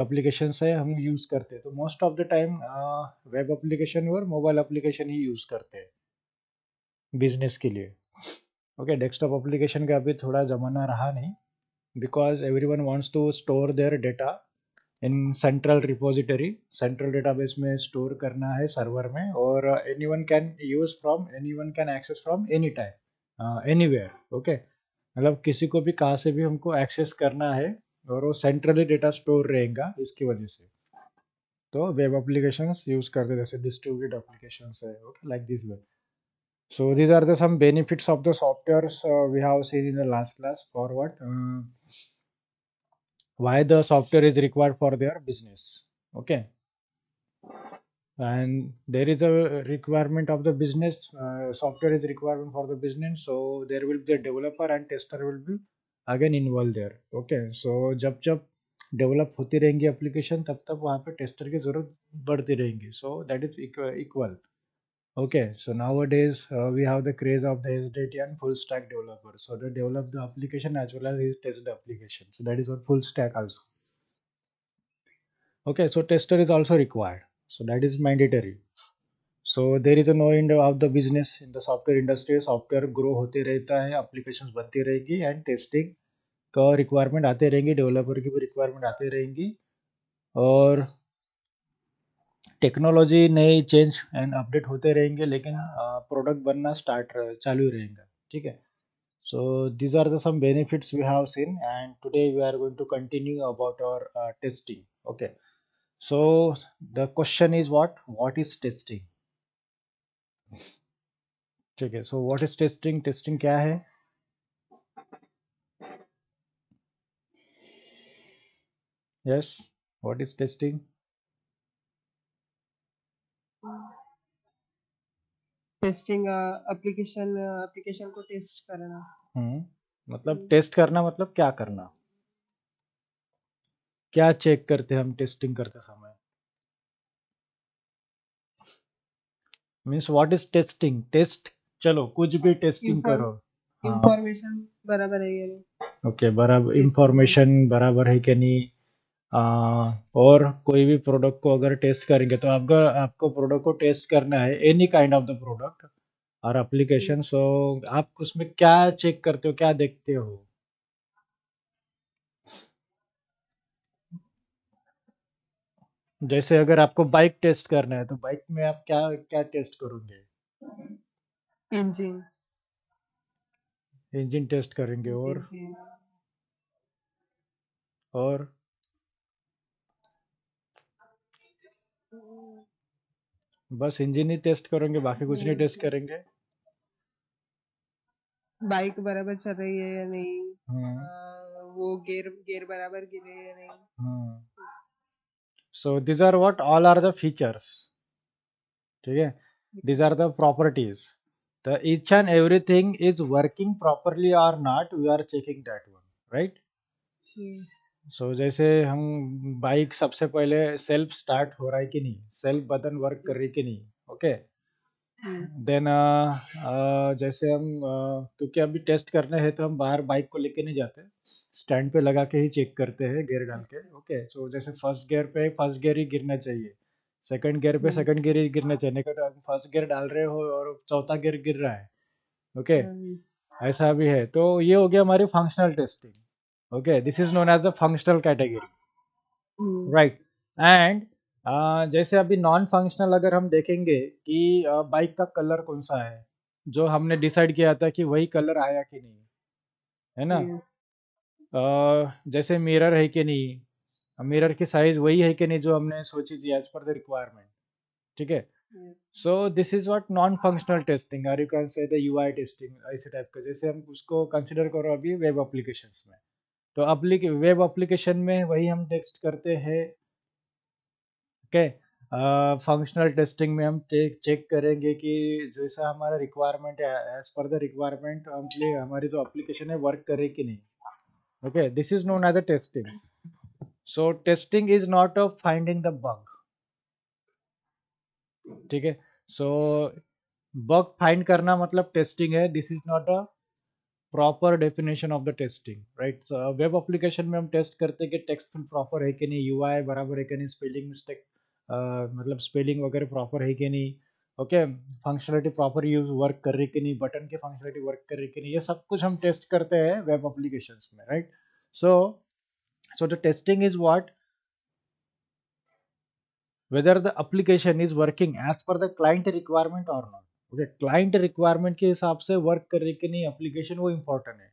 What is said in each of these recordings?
Application है हम use करते हैं, तो most of the time web application और मोबाइल एप्लीकेशन ही यूज़ करते हैं बिजनेस के लिए। ओके, डेस्कटॉप एप्लीकेशन का अभी थोड़ा ज़माना रहा नहीं, because everyone wants to store their data in central repository, central database में स्टोर करना है सर्वर में, और anyone can access from any time anywhere. Okay, मतलब किसी को भी कहाँ से भी हमको एक्सेस करना है, और वो सेंट्रली डेटा स्टोर रहेगा इसकी वजह से। तो वेब एप्लीकेशंस यूज करते जैसे डिस्ट्रीब्यूटेड एप्लीकेशंस है, okay, like this way. So these are the some benefits of the softwares we have seen in the last class. For what why the software is required for their business, okay, and there is a requirement of the business, software is requirement for the business, so there will be a developer and tester will be again involved there, okay। So जब जब develop होती रहेंगी application, तब तब वहाँ पे tester की ज़रूरत बढ़ती रहेंगी, so that is equal। Okay, so nowadays we have the craze of the SDT and full stack developers. So they develop the application as well as they test the application. So that is what full stack also. Okay, so tester is also required. So that is mandatory. So there is a no end of the business in the software industry. Software grow होते रहता है, applications बनती रहेगी, and testing का requirement आते रहेंगी, developer की भी requirement आते रहेंगी, और टेक्नोलॉजी नए चेंज एंड अपडेट होते रहेंगे, लेकिन प्रोडक्ट बनना चालू ही रहेगा, ठीक है। So these are the some benefits we have seen, and today we are going to continue about our testing, okay। So the question is what is testing, ठीक है। So what is testing, testing क्या है? Yes, what is testing? Testing application को test करना। मतलब test करना मतलब क्या करना, क्या चेक करते हैं हम टेस्टिंग करते समय, means what is testing, test, चलो कुछ भी टेस्टिंग करो। हाँ, इंफॉर्मेशन बराबर है या नहीं, ओके, बराबर टेस्टिंग में। इंफॉर्मेशन बराबर है कि नहीं। और कोई भी प्रोडक्ट को अगर टेस्ट करेंगे, तो आपको प्रोडक्ट को टेस्ट करना है, any kind of the product और एप्लीकेशन। सो आप उसमें क्या चेक करते हो, क्या देखते हो? जैसे अगर आपको बाइक टेस्ट करना है, तो बाइक में आप क्या क्या टेस्ट करोगे? इंजन, इंजन टेस्ट करेंगे, इंजन, और बस इंजन ही टेस्ट करेंगे, बाकी कुछ नहीं टेस्ट करेंगे? बाइक बराबर चल रही है या नहीं, हम्म, वो गियर गियर बराबर गिरे या नहीं। Hmm. So this are what all are the features, ठीक है, these are the properties, the each and everything is working properly or not, we are checking that one, right? So जैसे हम bike, सबसे पहले सेल्फ स्टार्ट हो रहा है कि नहीं, सेल्फ बटन वर्क कर रही कि नहीं, ओके। देन जैसे हम क्योंकि अभी टेस्ट करना है, तो हम बाहर बाइक को लेके नहीं जाते, स्टैंड पे लगा के ही चेक करते हैं गियर डाल के, ओके। सो जैसे फर्स्ट गियर पे फर्स्ट गियर ही गिरना चाहिए, सेकंड गियर पे सेकंड गियर ही गिरना चाहिए, नहीं तो आप फर्स्ट गियर डाल रहे हो और चौथा गियर गिर रहा है, ओके, ऐसा भी है। तो ये हो गया हमारी functional testing, okay, this is known as the functional category, right. And जैसे अभी नॉन फंक्शनल अगर हम देखेंगे कि बाइक का कलर कौन सा है, जो हमने डिसाइड किया था कि वही कलर आया कि नहीं, है ना। जैसे मिरर है कि नहीं, मिरर की साइज वही है कि नहीं जो हमने सोची थी एज पर द रिक्वायरमेंट, ठीक है। So this is what non functional testing, और you can say the UI testing, ऐसे टाइप का, जैसे हम उसको कंसिडर करो अभी वेब एप्लीकेशंस में। तो वेब एप्लीकेशन में वही हम टेस्ट करते हैं, ओके। फंक्शनल टेस्टिंग में हम चेक करेंगे कि जैसा हमारा रिक्वायरमेंट है, एज पर द रिक्वायरमेंट हमारी जो एप्लीकेशन है वर्क करे कि नहीं, okay, this is known as a testing. So testing is not a finding the bug, ठीक है। सो बग फाइंड करना मतलब टेस्टिंग है, this is not a proper definition of the testing, right? Web application में हम टेस्ट करते हैं कि टेक्स्ट फिल प्रॉपर है कि नहीं, यूआई बराबर है कि नहीं, स्पेलिंग मिस्टेक मतलब स्पेलिंग वगैरह प्रॉपर है कि नहीं, okay, functionality proper use work कर रही कि नहीं, बटन की फंक्शनलिटी वर्क कर रही कि नहीं, ये सब कुछ हम टेस्ट करते हैं वेब एप्लीकेशंस में, right? So so the testing is what, whether the application is working as per the client requirement or not. Okay, client requirement के हिसाब से वर्क कर रही कि नहीं एप्लीकेशन, वो इम्पोर्टेंट है,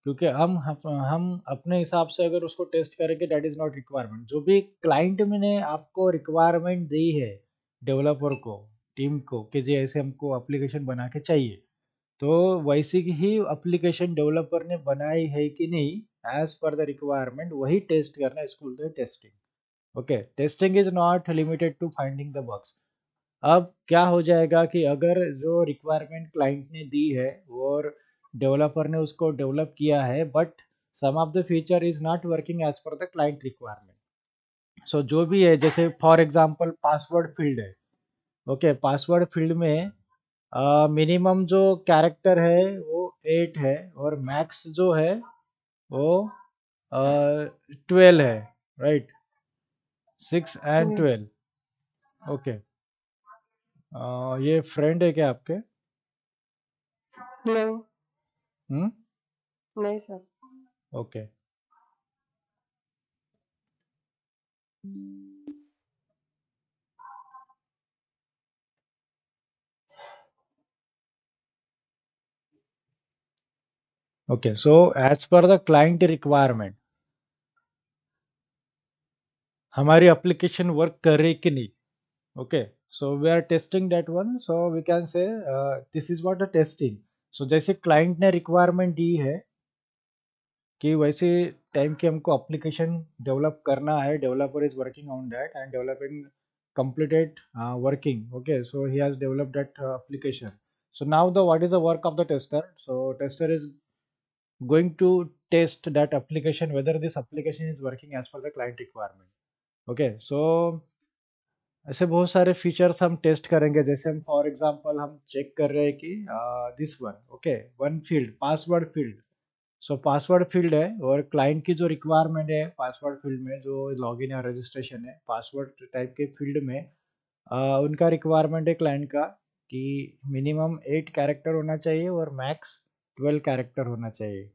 क्योंकि हम अपने हिसाब से अगर उसको टेस्ट करेंगे, दैट इज नॉट रिक्वायरमेंट। जो भी क्लाइंट ने आपको रिक्वायरमेंट दी है डेवलपर को, टीम को, कि जी ऐसे हमको एप्लीकेशन बना के चाहिए, तो वैसी ही एप्लीकेशन डेवलपर ने बनाई है कि नहीं एज पर द रिक्वायरमेंट, वही टेस्ट करना, इसको बोलते हैं testing. Okay, testing is not limited to finding the bugs. अब क्या हो जाएगा कि अगर जो रिक्वायरमेंट क्लाइंट ने दी है और डेवलपर ने उसको डेवलप किया है, but some of the feature is not working as per the client requirement, so जो भी है, जैसे फॉर एग्जांपल पासवर्ड फील्ड है, ओके, पासवर्ड फील्ड में मिनिमम जो कैरेक्टर है वो 8 है, और मैक्स जो है वो 12 है, राइट? 6 and Yes. 12। ओके, ये फ्रेंड है क्या आपके? नहीं, हम्म, नहीं sir. Okay. Okay, so as per the client requirement हमारी एप्लीकेशन वर्क कर रही कि नहीं, okay, so we are testing that one, so we can say this is what the testing. So जैसे क्लाइंट ने रिक्वायरमेंट दी है कि वैसे टाइम की हमको एप्लीकेशन डेवलप करना है, developer is working on that and developing completed working, okay, so he has developed that application. So now the what is the work of the tester? So tester is going to test that application, whether this application is working as per the client requirement, okay? So ऐसे बहुत सारे features हम test करेंगे, जैसे हम for example हम check कर रहे हैं कि this one, okay, one field password field. So password field है और क्लाइंट की जो रिक्वायरमेंट है पासवर्ड फील्ड में, जो लॉगिन या रजिस्ट्रेशन है पासवर्ड टाइप के फील्ड में, उनका रिक्वायरमेंट है क्लाइंट का कि मिनिमम 8 कैरेक्टर होना चाहिए और मैक्स 12 कैरेक्टर होना चाहिए,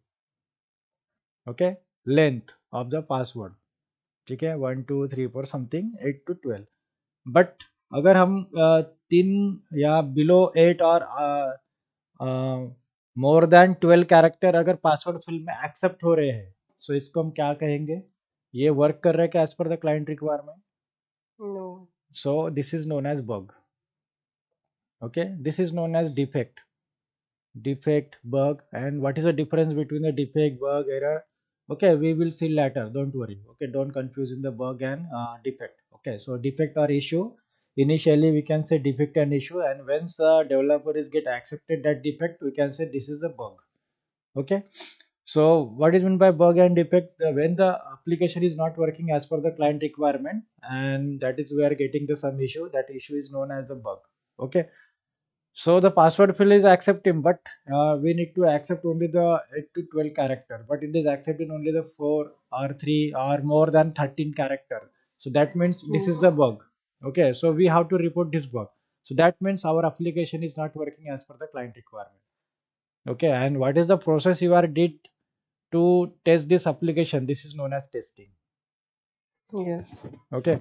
okay, length of the password, ठीक है, 1 2 3 4 समथिंग 8 to 12। बट अगर हम 3 या बिलो 8 और मोर देन 12 कैरेक्टर अगर पासवर्ड फील्ड में एक्सेप्ट हो रहे हैं, सो इसको हम क्या कहेंगे? ये वर्क कर रहा है क्या as per the client requirement? No. So this is known as bug, okay, this is known as defect, bug. And what is the difference between the defect, bug, error? Okay, we will see later, don't worry, okay, don't confuse in the bug and defect. Okay, so defect or issue, initially we can say defect and issue, and once the developer is get accepted that defect, we can say this is the bug, okay? So what is meant by bug and defect? When the application is not working as per the client requirement, and that is we are getting the some issue, that issue is known as the bug, okay? So the password field is accepting, but we need to accept only the 8 to 12 character, but it is accepting only the 4 or 3 or more than 13 character. So that means this is the bug. Okay, so we have to report this bug. So that means our application is not working as per the client requirement. Okay, and what is the process you are did to test this application? This is known as testing. Yes. Okay,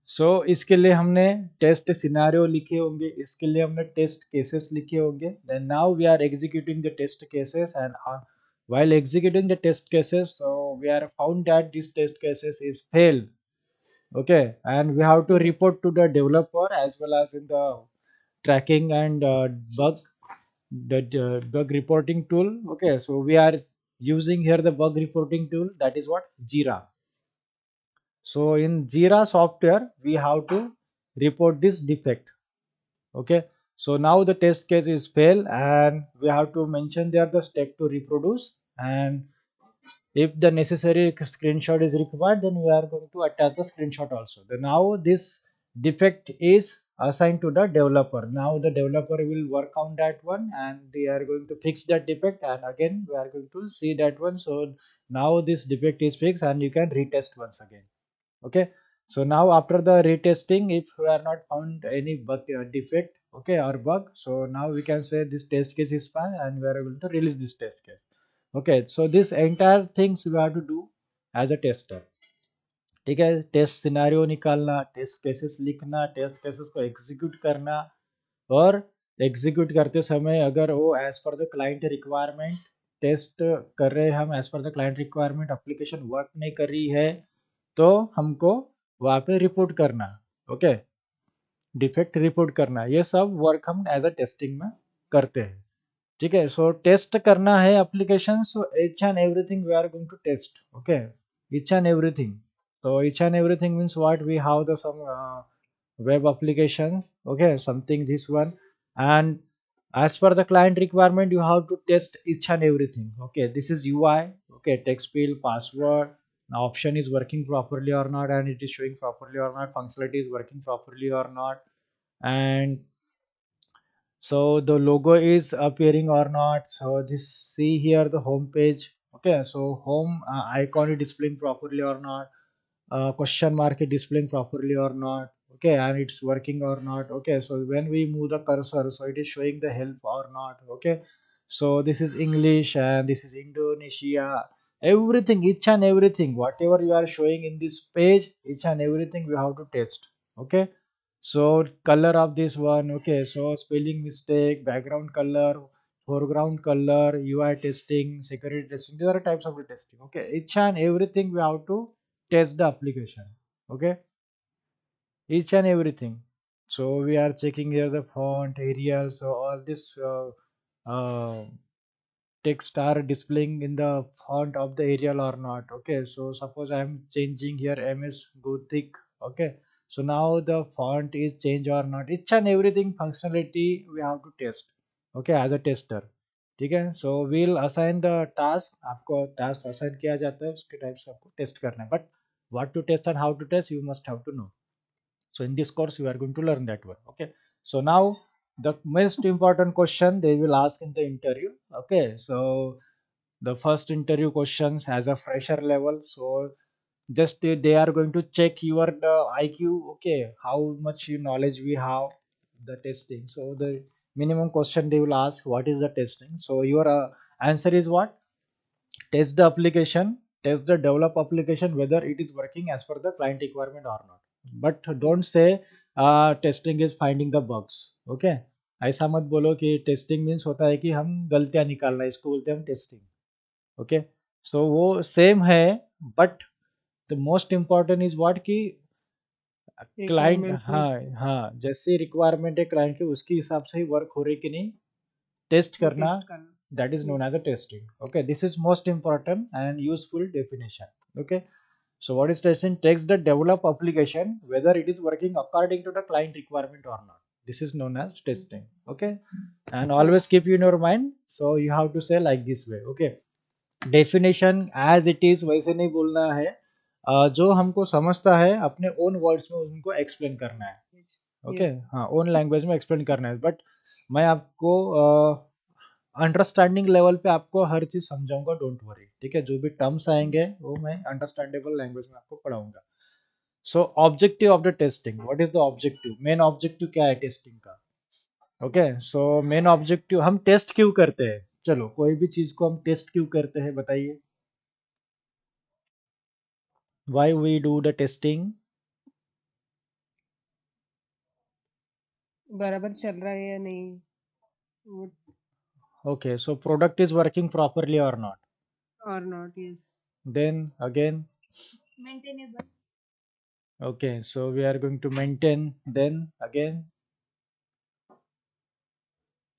so इसके लिए हमने test scenario लिखे होंगे, इसके लिए हमने test cases लिखे होंगे, then now we are executing the test cases, and while executing the test cases, so we are found that this test cases is failed, okay, and we have to report to the developer as well as in the tracking and bug, the bug reporting tool, okay, so we are using here the bug reporting tool, that is what, Jira. So in Jira software, we have to report this defect. Okay. So now the test case is fail, and we have to mention there the step to reproduce, and if the necessary screenshot is required, then we are going to attach the screenshot also. Then now this defect is assigned to the developer. Now the developer will work on that one and they are going to fix that defect, and again we are going to see that one. So now this defect is fixed and you can retest once again. Okay, so now after the retesting, if we are not found any bug defect, okay, or bug, so now we can say this test case is fine and we are able to release this test case. Okay, so this entire things we have to do as a tester. ठीक है, test scenario निकालना, test cases लिखना, test cases को execute करना, और execute करते समय अगर वो as per the client requirement test कर रहे हैं, हम as per the client requirement application work नहीं कर रही है, तो हमको वहाँ पे रिपोर्ट करना, ओके, डिफेक्ट रिपोर्ट करना, ये सब वर्क हम एज अ टेस्टिंग में करते हैं। ठीक है, सो टेस्ट करना है application, so each and everything we are going to test, okay, each and everything. So each and everything means what, we have the some web application, okay, something this one, and as per the client requirement you have to test each and everything. Okay, this is UI, okay, text field, password, now option is working properly or not, and it is showing properly or not, functionality is working properly or not, and so the logo is appearing or not. So this, see here the home page, okay, so home icon is displaying properly or not, question mark is displaying properly or not, okay, and it's working or not. Okay, so when we move the cursor, so it is showing the help or not. Okay, so this is English and this is Indonesia, everything, each and everything whatever you are showing in this page, each and everything we have to test. Okay, so color of this one, okay, so spelling mistake, background color, foreground color, UI testing, security testing, these are types of the testing. Okay, each and everything we have to test the application. Okay, each and everything. So we are checking here the font, Arial, so all this text are displaying in the font of the Arial or not. Okay, so suppose I am changing here MS Gothic. Okay, so now the font is changed or not, each and everything functionality we have to test, okay, as a tester. ठीक है, so will assign the task, आपको task assign किया जाता है, उसके type से आपको test करना है, but what to test and how to test you must have to know. So in this course you are going to learn that one. Okay, so now the most important question they will ask in the interview. Okay, so the first interview questions as a fresher level, so just they are going to check your the IQ, okay, how much you knowledge we have, the testing. So the minimum question they will ask, what is the testing, so your answer is what, test the application, test the develop application whether it is working as per the client requirement or not, but don't say testing is finding the bugs. Okay, ऐसा मत बोलो कि testing means होता है कि हम गलतियां निकालना, इसको बोलते हैं हम टेस्टिंग. ओके, सो वो सेम है, but the most important is what कि क्लाइंट, Requirement हाँ, means हाँ, जैसी रिक्वायरमेंट है क्लाइंट की उसके हिसाब से ही वर्क हो रही कि नहीं, टेस्ट वो करना, test करना. that is known Yes. as a testing. Okay, this is most important and useful definition. Okay, so what is testing, takes the develop application whether it is working according to the client requirement or not, this is known as testing. Okay, and always keep in your mind, so you have to say like this way. Okay, definition as it is वैसे नहीं बोलना है, जो हमको समझता है अपने own words में उनको एक्सप्लेन करना है. Yes. Okay, Yes. हाँ, ओन लैंग्वेज में एक्सप्लेन करना है, बट मैं आपको अंडरस्टैंडिंग लेवल पे आपको हर चीज़ समझाऊंगा, डोंट वरी. ठीक है, जो भी टर्म्स आएंगे वो मैं अंडरस्टैंडेबल लैंग्वेज में आपको पढ़ाऊंगा. सो objective of the testing, what is the objective, main objective क्या है टेस्टिंग का. ओके, सो मेन ऑब्जेक्टिव, हम टेस्ट क्यों करते हैं, चलो कोई भी चीज़ को हम टेस्ट क्यों करते हैं बताइए, why we do the testing. बराबर चल रहा है या नहीं, वो Okay, so product is working properly or not, or not. Yes. then again, It's maintainable. okay, so we are going to maintain, then again,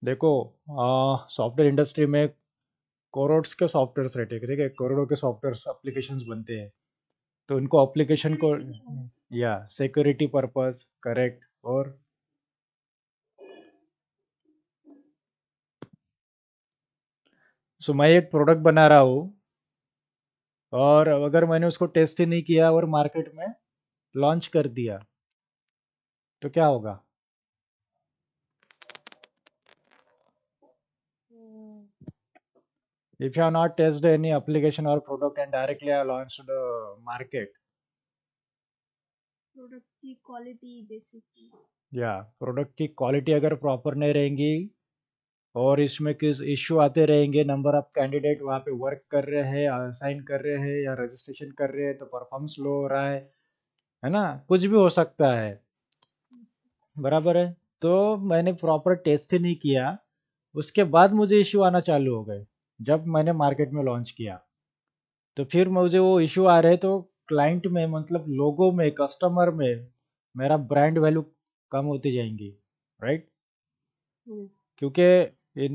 देखो सॉफ्टवेयर इंडस्ट्री में करोड़्स के सॉफ्टवेयर रहते हैं, ठीक है, करोड़ों के सॉफ्टवेयर एप्लीकेशंस बनते हैं, तो उनको एप्लीकेशन को, या सिक्योरिटी पर्पस, करेक्ट, और सो मैं एक प्रोडक्ट बना रहा हूँ और अगर मैंने उसको टेस्ट ही नहीं किया और मार्केट में लॉन्च कर दिया, तो क्या होगा, if you have not tested any application or product and directly launched to the market, product की क्वालिटी बेसिकली। या प्रोडक्ट की क्वालिटी अगर प्रॉपर नहीं रहेंगी और इसमें कुछ इश्यू आते रहेंगे, नंबर ऑफ कैंडिडेट वहाँ पे वर्क कर रहे हैं, असाइन कर रहे हैं या रजिस्ट्रेशन कर रहे हैं, तो परफॉर्मेंस लो हो रहा है ना, कुछ भी हो सकता है, बराबर है। तो मैंने प्रॉपर टेस्ट ही नहीं किया, उसके बाद मुझे इश्यू आना चालू हो गए जब मैंने मार्केट में लॉन्च किया। तो फिर मुझे वो इश्यू आ रहे, तो क्लाइंट में मतलब लोगों में, कस्टमर में मेरा ब्रांड वैल्यू कम होती जाएंगी, राइट। क्योंकि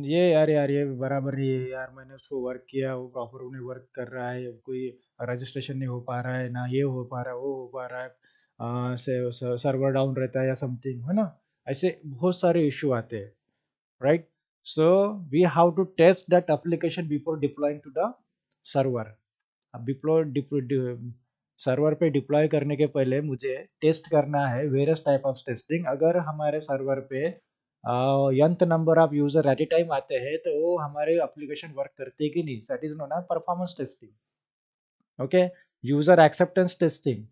ये यार ये बराबर नहीं है यार, मैंने उसको वर्क किया, वो प्रॉपर उन्हें वर्क कर रहा है, कोई रजिस्ट्रेशन नहीं हो पा रहा है, ना ये हो पा रहा है, वो हो पा रहा है, से सर्वर डाउन रहता है या समथिंग, है ना। ऐसे बहुत सारे इश्यू आते हैं, right. So we have to test that application before deploying to the server. अब सर्वर पे डिप्लॉय करने के पहले मुझे टेस्ट करना है वेरियस टाइप ऑफ टेस्टिंग। अगर हमारे सर्वर पे यंत number of user at a time आते हैं तो वो हमारे एप्लीकेशन वर्क करते हैं कि नहीं, that is known as performance testing. Okay, user acceptance testing,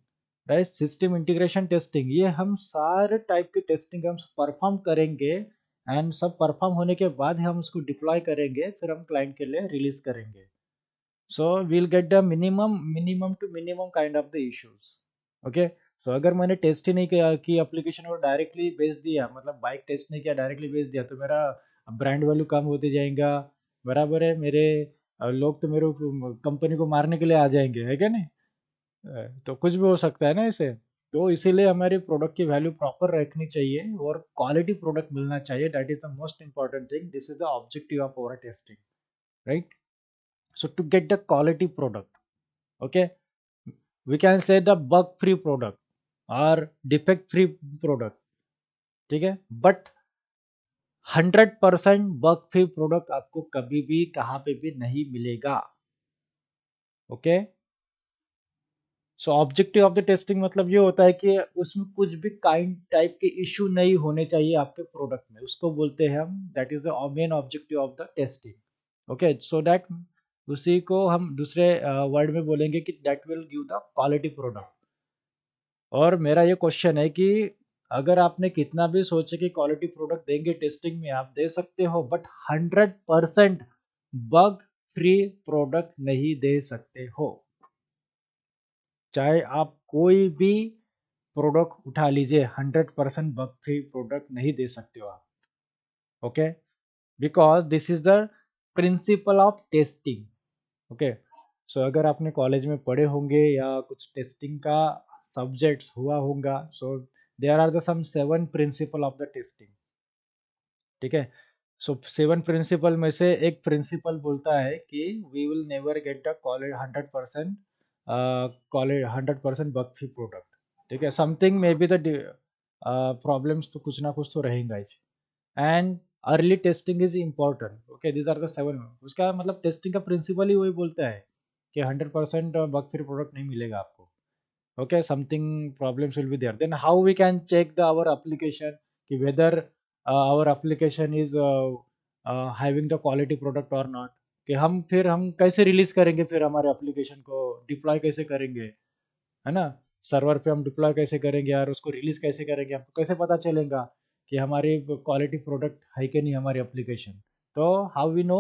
right, system integration testing, ये हम सारे टाइप की टेस्टिंग हम परफॉर्म करेंगे। एंड सब परफॉर्म होने के बाद हम उसको डिप्लॉय करेंगे, फिर हम क्लाइंट के लिए रिलीज करेंगे। So we'll get the minimum to minimum kind of the issues. Okay, so अगर मैंने टेस्ट ही नहीं किया कि एप्लीकेशन को डायरेक्टली बेच दिया, मतलब बाइक टेस्ट नहीं किया डायरेक्टली बेच दिया, तो मेरा ब्रांड वैल्यू कम होते जाएगा, बराबर है। मेरे लोग तो मेरे कंपनी को मारने के लिए आ जाएंगे, है क्या नहीं। तो कुछ भी हो सकता है ना इसे। तो इसीलिए हमारी प्रोडक्ट की वैल्यू प्रॉपर रखनी चाहिए और क्वालिटी प्रोडक्ट मिलना चाहिए, that is the most important thing, this is the objective of our testing, right. So to get the quality product, okay, we can say the bug free product or defect free product, ठीक है। But 100% bug free product आपको कभी भी कहाँ पे भी नहीं मिलेगा, okay. So objective of the testing मतलब ये होता है कि उसमें कुछ भी काइंड टाइप के इश्यू नहीं होने चाहिए आपके प्रोडक्ट में, उसको बोलते हैं हम, that is the main objective of the testing, okay. So that उसी को हम दूसरे वर्ड में बोलेंगे कि that will give the quality product. और मेरा ये क्वेश्चन है कि अगर आपने कितना भी सोचे कि क्वालिटी प्रोडक्ट देंगे टेस्टिंग में, आप दे सकते हो, बट 100% बग फ्री प्रोडक्ट नहीं दे सकते हो। चाहे आप कोई भी प्रोडक्ट उठा लीजिए, 100% बग फ्री प्रोडक्ट नहीं दे सकते हो आप, okay, because this is the principle of testing, okay. So अगर आपने कॉलेज में पढ़े होंगे या कुछ टेस्टिंग का सब्जेक्ट्स हुआ होगा, so there are the some 7 principal of the testing, ठीक है। सो 7 प्रिंसिपल में से एक प्रिंसिपल बोलता है कि we will never get the college 100% college 100% bug free product, ठीक है। Something may be the problems तो कुछ ना कुछ तो रहेगा ही। And early testing is important, okay, these are the 7। उसका मतलब टेस्टिंग का प्रिंसिपल ही वही बोलता है कि 100% बग फ्री प्रोडक्ट नहीं मिलेगा आपको, okay, something problems will be there. Then how we can check the our application कि whether our application is having the quality product or not, कि हम कैसे रिलीज करेंगे, फिर हमारे एप्लीकेशन को डिप्लॉय कैसे करेंगे, है ना। सर्वर पे हम डिप्लॉय कैसे करेंगे यार, उसको रिलीज कैसे करेंगे, हमको कैसे पता चलेगा कि हमारी क्वालिटी प्रोडक्ट है कि नहीं हमारी एप्लीकेशन। तो how we know,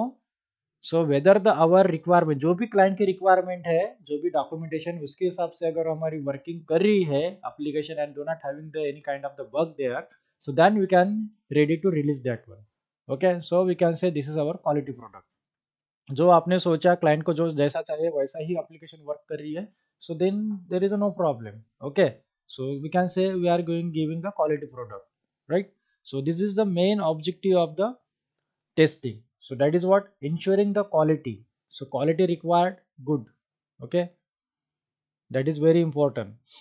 so whether the our requirement, जो भी क्लाइंट की रिक्वायरमेंट है, जो भी डॉक्यूमेंटेशन, उसके हिसाब से अगर हमारी वर्किंग कर रही है application and do not having the any kind of the bug there, so then we can ready to release that one, okay. So we can say this is our quality product. जो आपने सोचा client को जो जैसा चाहिए वैसा ही application work कर रही है, so then there is no problem, okay. So we can say we are going giving the quality product, right. So this is the main objective of the testing. So that is what ensuring the quality. So quality required good, okay, that is very important,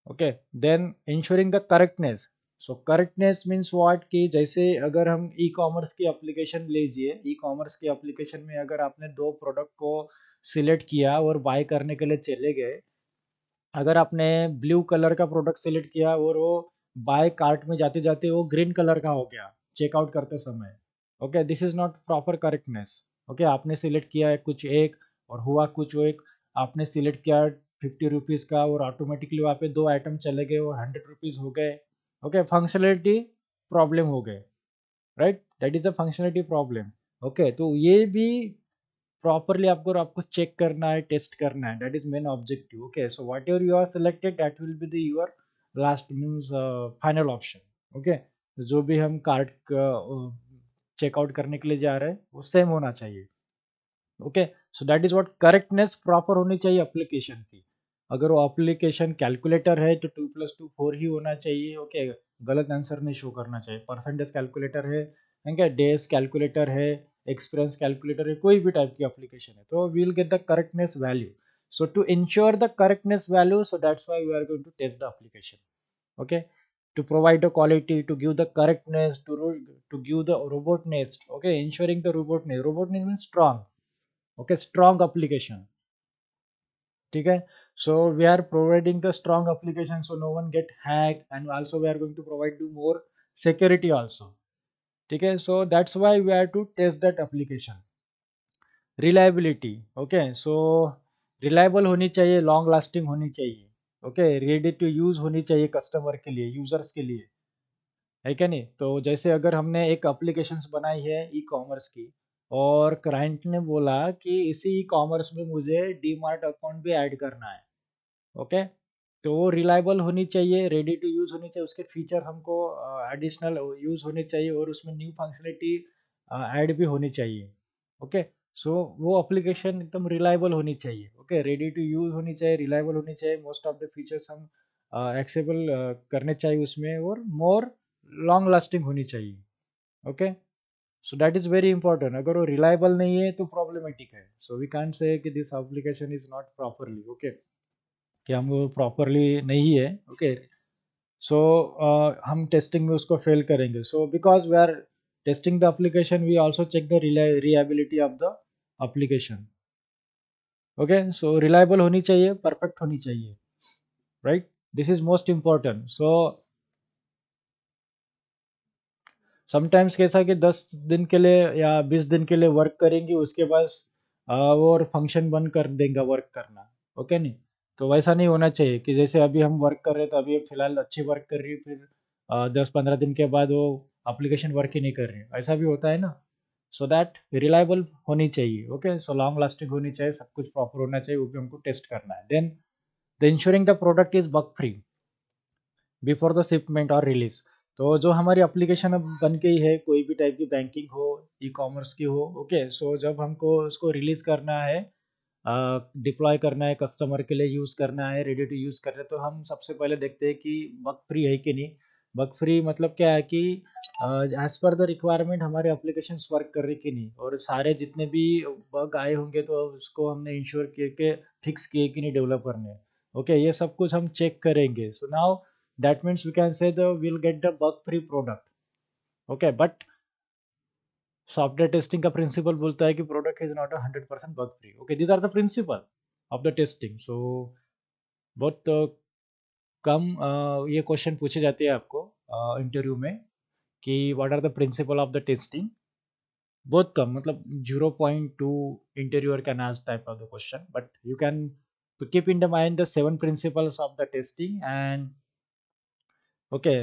okay। Then ensuring the correctness. So correctness means what कि जैसे अगर हम e commerce की application लीजिए, e commerce की application में अगर आपने दो प्रोडक्ट को सिलेक्ट किया और बाय करने के लिए चले गए, अगर आपने ब्लू कलर का प्रोडक्ट सिलेक्ट किया और वो बाय कार्ट में जाते जाते वो ग्रीन कलर का हो गया चेकआउट करते समय, okay, this is not proper correctness, okay, आपने सिलेक्ट किया है कुछ एक और हुआ कुछ एक, आपने सिलेक्ट किया 50 रुपीज़ का और ऑटोमेटिकली वहाँ पे 2 आइटम चले गए और 100 रुपीज़ हो गए। ओके, फंक्शनलिटी प्रॉब्लम हो गए, right, that is a functionality problem. Okay, तो ये भी प्रॉपरली आपको आपको चेक करना है, टेस्ट करना है, that is main objective. Okay, so whatever you are selected that will be the your last means final option. Okay, जो भी हम कार्ड चेकआउट करने के लिए जा रहे हैं वो सेम होना चाहिए। Okay, so that is what correctness proper होनी चाहिए एप्लीकेशन की। अगर वो एप्लीकेशन कैलकुलेटर है तो 2+2 4 ही होना चाहिए। ओके, गलत आंसर नहीं शो करना चाहिए। परसेंटेज कैलकुलेटर है, ठीक है, डेज कैलकुलेटर है, एक्सपीरियंस कैलकुलेटर है, कोई भी टाइप की एप्लीकेशन है तो we will get the correctness value. So to ensure the correctness value, so that's why we are going to test the application. Okay, to provide the quality, to give the correctness, to give the robustness. Okay, ensuring the robustness means strong. Okay, strong application. ठीक है, so we are providing the strong application so no one get hacked, and also we are going to provide you more security also. ठीक है, so that's why we have to test that application. Reliability, okay, so reliable होनी चाहिए, long lasting होनी चाहिए। Okay, ready to use होनी चाहिए customer के लिए, यूज़र्स के लिए, है क्या नहीं? तो जैसे अगर हमने एक एप्लीकेशंस बनाई है ई कॉमर्स की और क्लाइंट ने बोला कि इसी ई कॉमर्स में मुझे डीमार्ट अकाउंट भी ऐड करना है। ओके, तो वो रिलायबल होनी चाहिए, रेडी टू यूज़ होनी चाहिए, उसके फीचर हमको एडिशनल यूज़ होने चाहिए और उसमें न्यू फंक्शनलिटी ऐड भी होनी चाहिए। ओके, सो वो एप्लीकेशन एकदम रिलायबल होनी चाहिए। ओके, रेडी टू यूज़ होनी चाहिए, रिलायबल होनी चाहिए, मोस्ट ऑफ द फीचर्स हम एक्सेबल करने चाहिए उसमें, और मोर लॉन्ग लास्टिंग होनी चाहिए। Okay, so that is very important. अगर वो रिलायबल नहीं है तो प्रॉब्लमेटिक है, सो वी कांट से कि this application is not properly okay, कि हम वो प्रॉपरली नहीं है। ओके, सो हम टेस्टिंग में उसको फेल करेंगे। So because we are testing the application, we also check the reliability of the application. Okay, so reliable होनी चाहिए, परफेक्ट होनी चाहिए, right, this is most important. So sometimes कैसा कि 10 दिन के लिए या 20 दिन के लिए वर्क करेंगे, उसके बाद वो और फंक्शन बंद कर देंगे वर्क करना। ओके नहीं, तो वैसा नहीं होना चाहिए कि जैसे अभी हम वर्क कर रहे हैं तो अभी फिलहाल अच्छी वर्क कर रही है, फिर 10-15 दिन के बाद वो एप्लीकेशन वर्क ही नहीं कर रही है, ऐसा भी होता है ना। सो दैट रिलायबल होनी चाहिए। ओके, सो लॉन्ग लास्टिंग होनी चाहिए, सब कुछ प्रॉपर होना चाहिए, वो भी हमको टेस्ट करना है। Then the ensuring the product is bug free before the shipment और रिलीज। तो जो हमारी एप्लीकेशन अब बन गई है, कोई भी टाइप की बैंकिंग हो, ई कॉमर्स की हो, ओके, सो जब हमको उसको रिलीज करना है, डिप्लॉय करना है, कस्टमर के लिए यूज़ करना है, रेडी टू यूज़ करना है, तो हम सबसे पहले देखते हैं कि बग फ्री है कि नहीं। बग फ्री मतलब क्या है कि एज पर द रिक्वायरमेंट हमारे एप्लीकेशन वर्क कर रही कि नहीं, और सारे जितने भी बग आए होंगे तो उसको हमने इंश्योर किए कि फिक्स किए कि नहीं डेवलपर ने। ओके, ये सब कुछ हम चेक करेंगे। So now that means we can say the will get the bug free product. Okay, but software testing का प्रिंसिपल बोलता है कि product is not 100% bug free. Okay, these are the principle of the testing. So बहुत कम ये question पूछे जाते हैं आपको इंटरव्यू में कि what are the principle of the testing. बहुत कम, मतलब 0.2 interviewer can ask type of the question, but you can keep in the mind the 7 principles of the testing. And okay,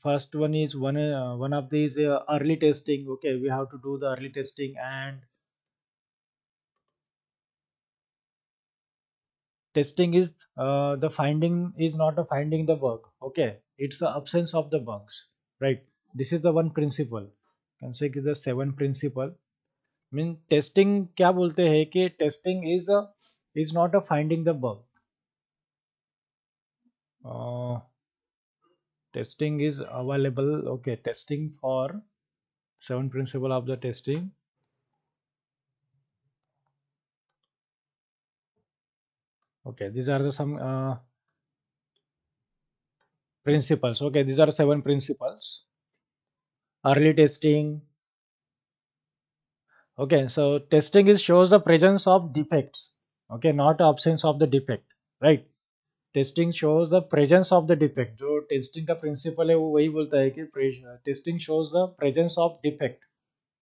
first one is one of these early testing. Okay, we have to do the early testing. And testing is the finding is not a finding the bug. Okay, it's the absence of the bugs, right? This is the one principle. Can say कि the 7 principle mean testing क्या बोलते हैं कि testing is not a finding the bug. uh, Testing is available. Okay, testing for 7 principle of the testing. Okay, these are the some principles. Okay, these are 7 principles. Early testing. Okay, so testing is shows the presence of defects. Okay, not absence of the defect, right? Testing shows the presence of the defect. जो testing का principal है वो वही बोलता है कि testing shows the presence of defect.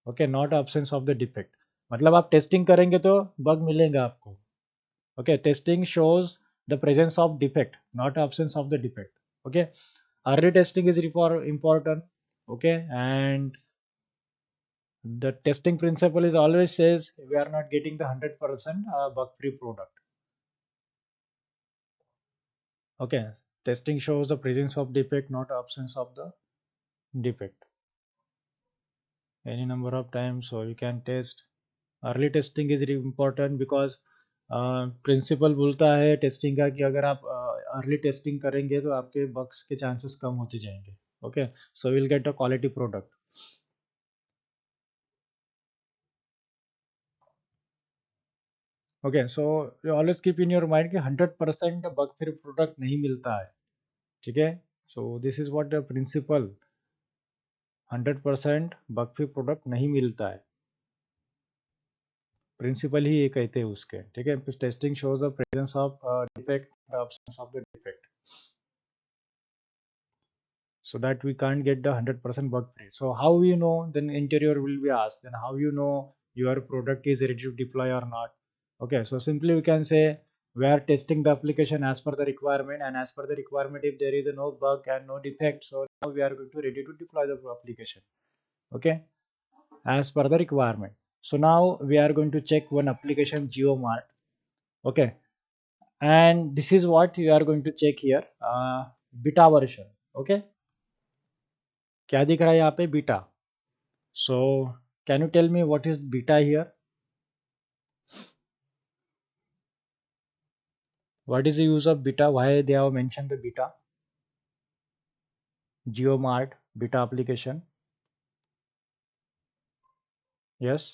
Okay, not absence of the defect. मतलब आप टेस्टिंग करेंगे तो बग मिलेगा आपको. Okay, testing shows the presence of defect, not absence of the defect. Okay, early testing is important. Okay, and the testing principle is always says we are not getting the 100% bug free product. Okay, testing shows the presence of defect, not absence of the defect. Any number of times, so you can test. Early testing is important because principle बोलता है testing का कि अगर आप early testing करेंगे तो आपके bugs के चांसेस कम होते जाएंगे. Okay, so will get a quality product. Okay, so you always keep in your mind कि 100% बग फ्री प्रोडक्ट नहीं मिलता है. ठीक है, so this is what the principle. 100% bug free product नहीं मिलता है. प्रिंसिपल ही ये कहते हैं उसके. ठीक है, testing shows the presence of defect, absence of the defect, so that we can't get the 100% bug free. So how you know, then interior will be asked, then how you know your product is ready to deploy or not. Okay, so simply we can say we are testing the application as per the requirement, and as per the requirement, if there is no bug and no defect, so now we are going to ready to deploy the application. Okay, as per the requirement. So now we are going to check one application, GeoMart. Okay, and this is what you are going to check here, beta version. Okay, क्या दिख रहा है यहाँ पे? Beta. So can you tell me what is beta here? What is the use of beta? Why they have mentioned the beta? GeoMart beta application. Yes.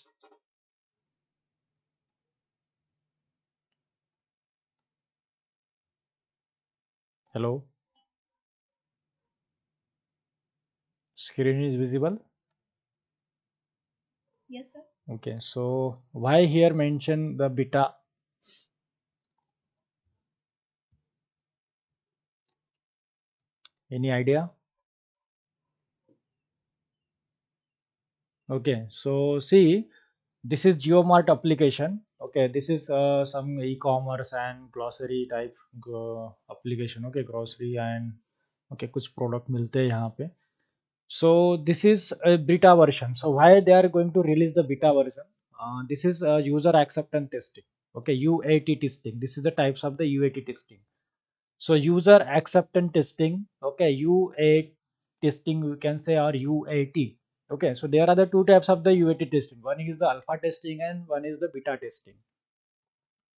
Hello. Screen is visible. Yes, sir. Okay. So why here mention the beta? Any idea? Okay. So see, this is GeoMart application. Okay. This is some e-commerce and grocery type application. Okay. Grocery and okay, कुछ product मिलते हैं यहाँ पे. So this is a beta version. So why they are going to release the beta version? This is user acceptance testing. Okay, UAT testing. This is the types of the UAT testing. So user acceptance testing. Okay, UAT testing you can say, or UAT. Okay, so there are the two types of the UAT testing. One is the alpha testing and one is the beta testing.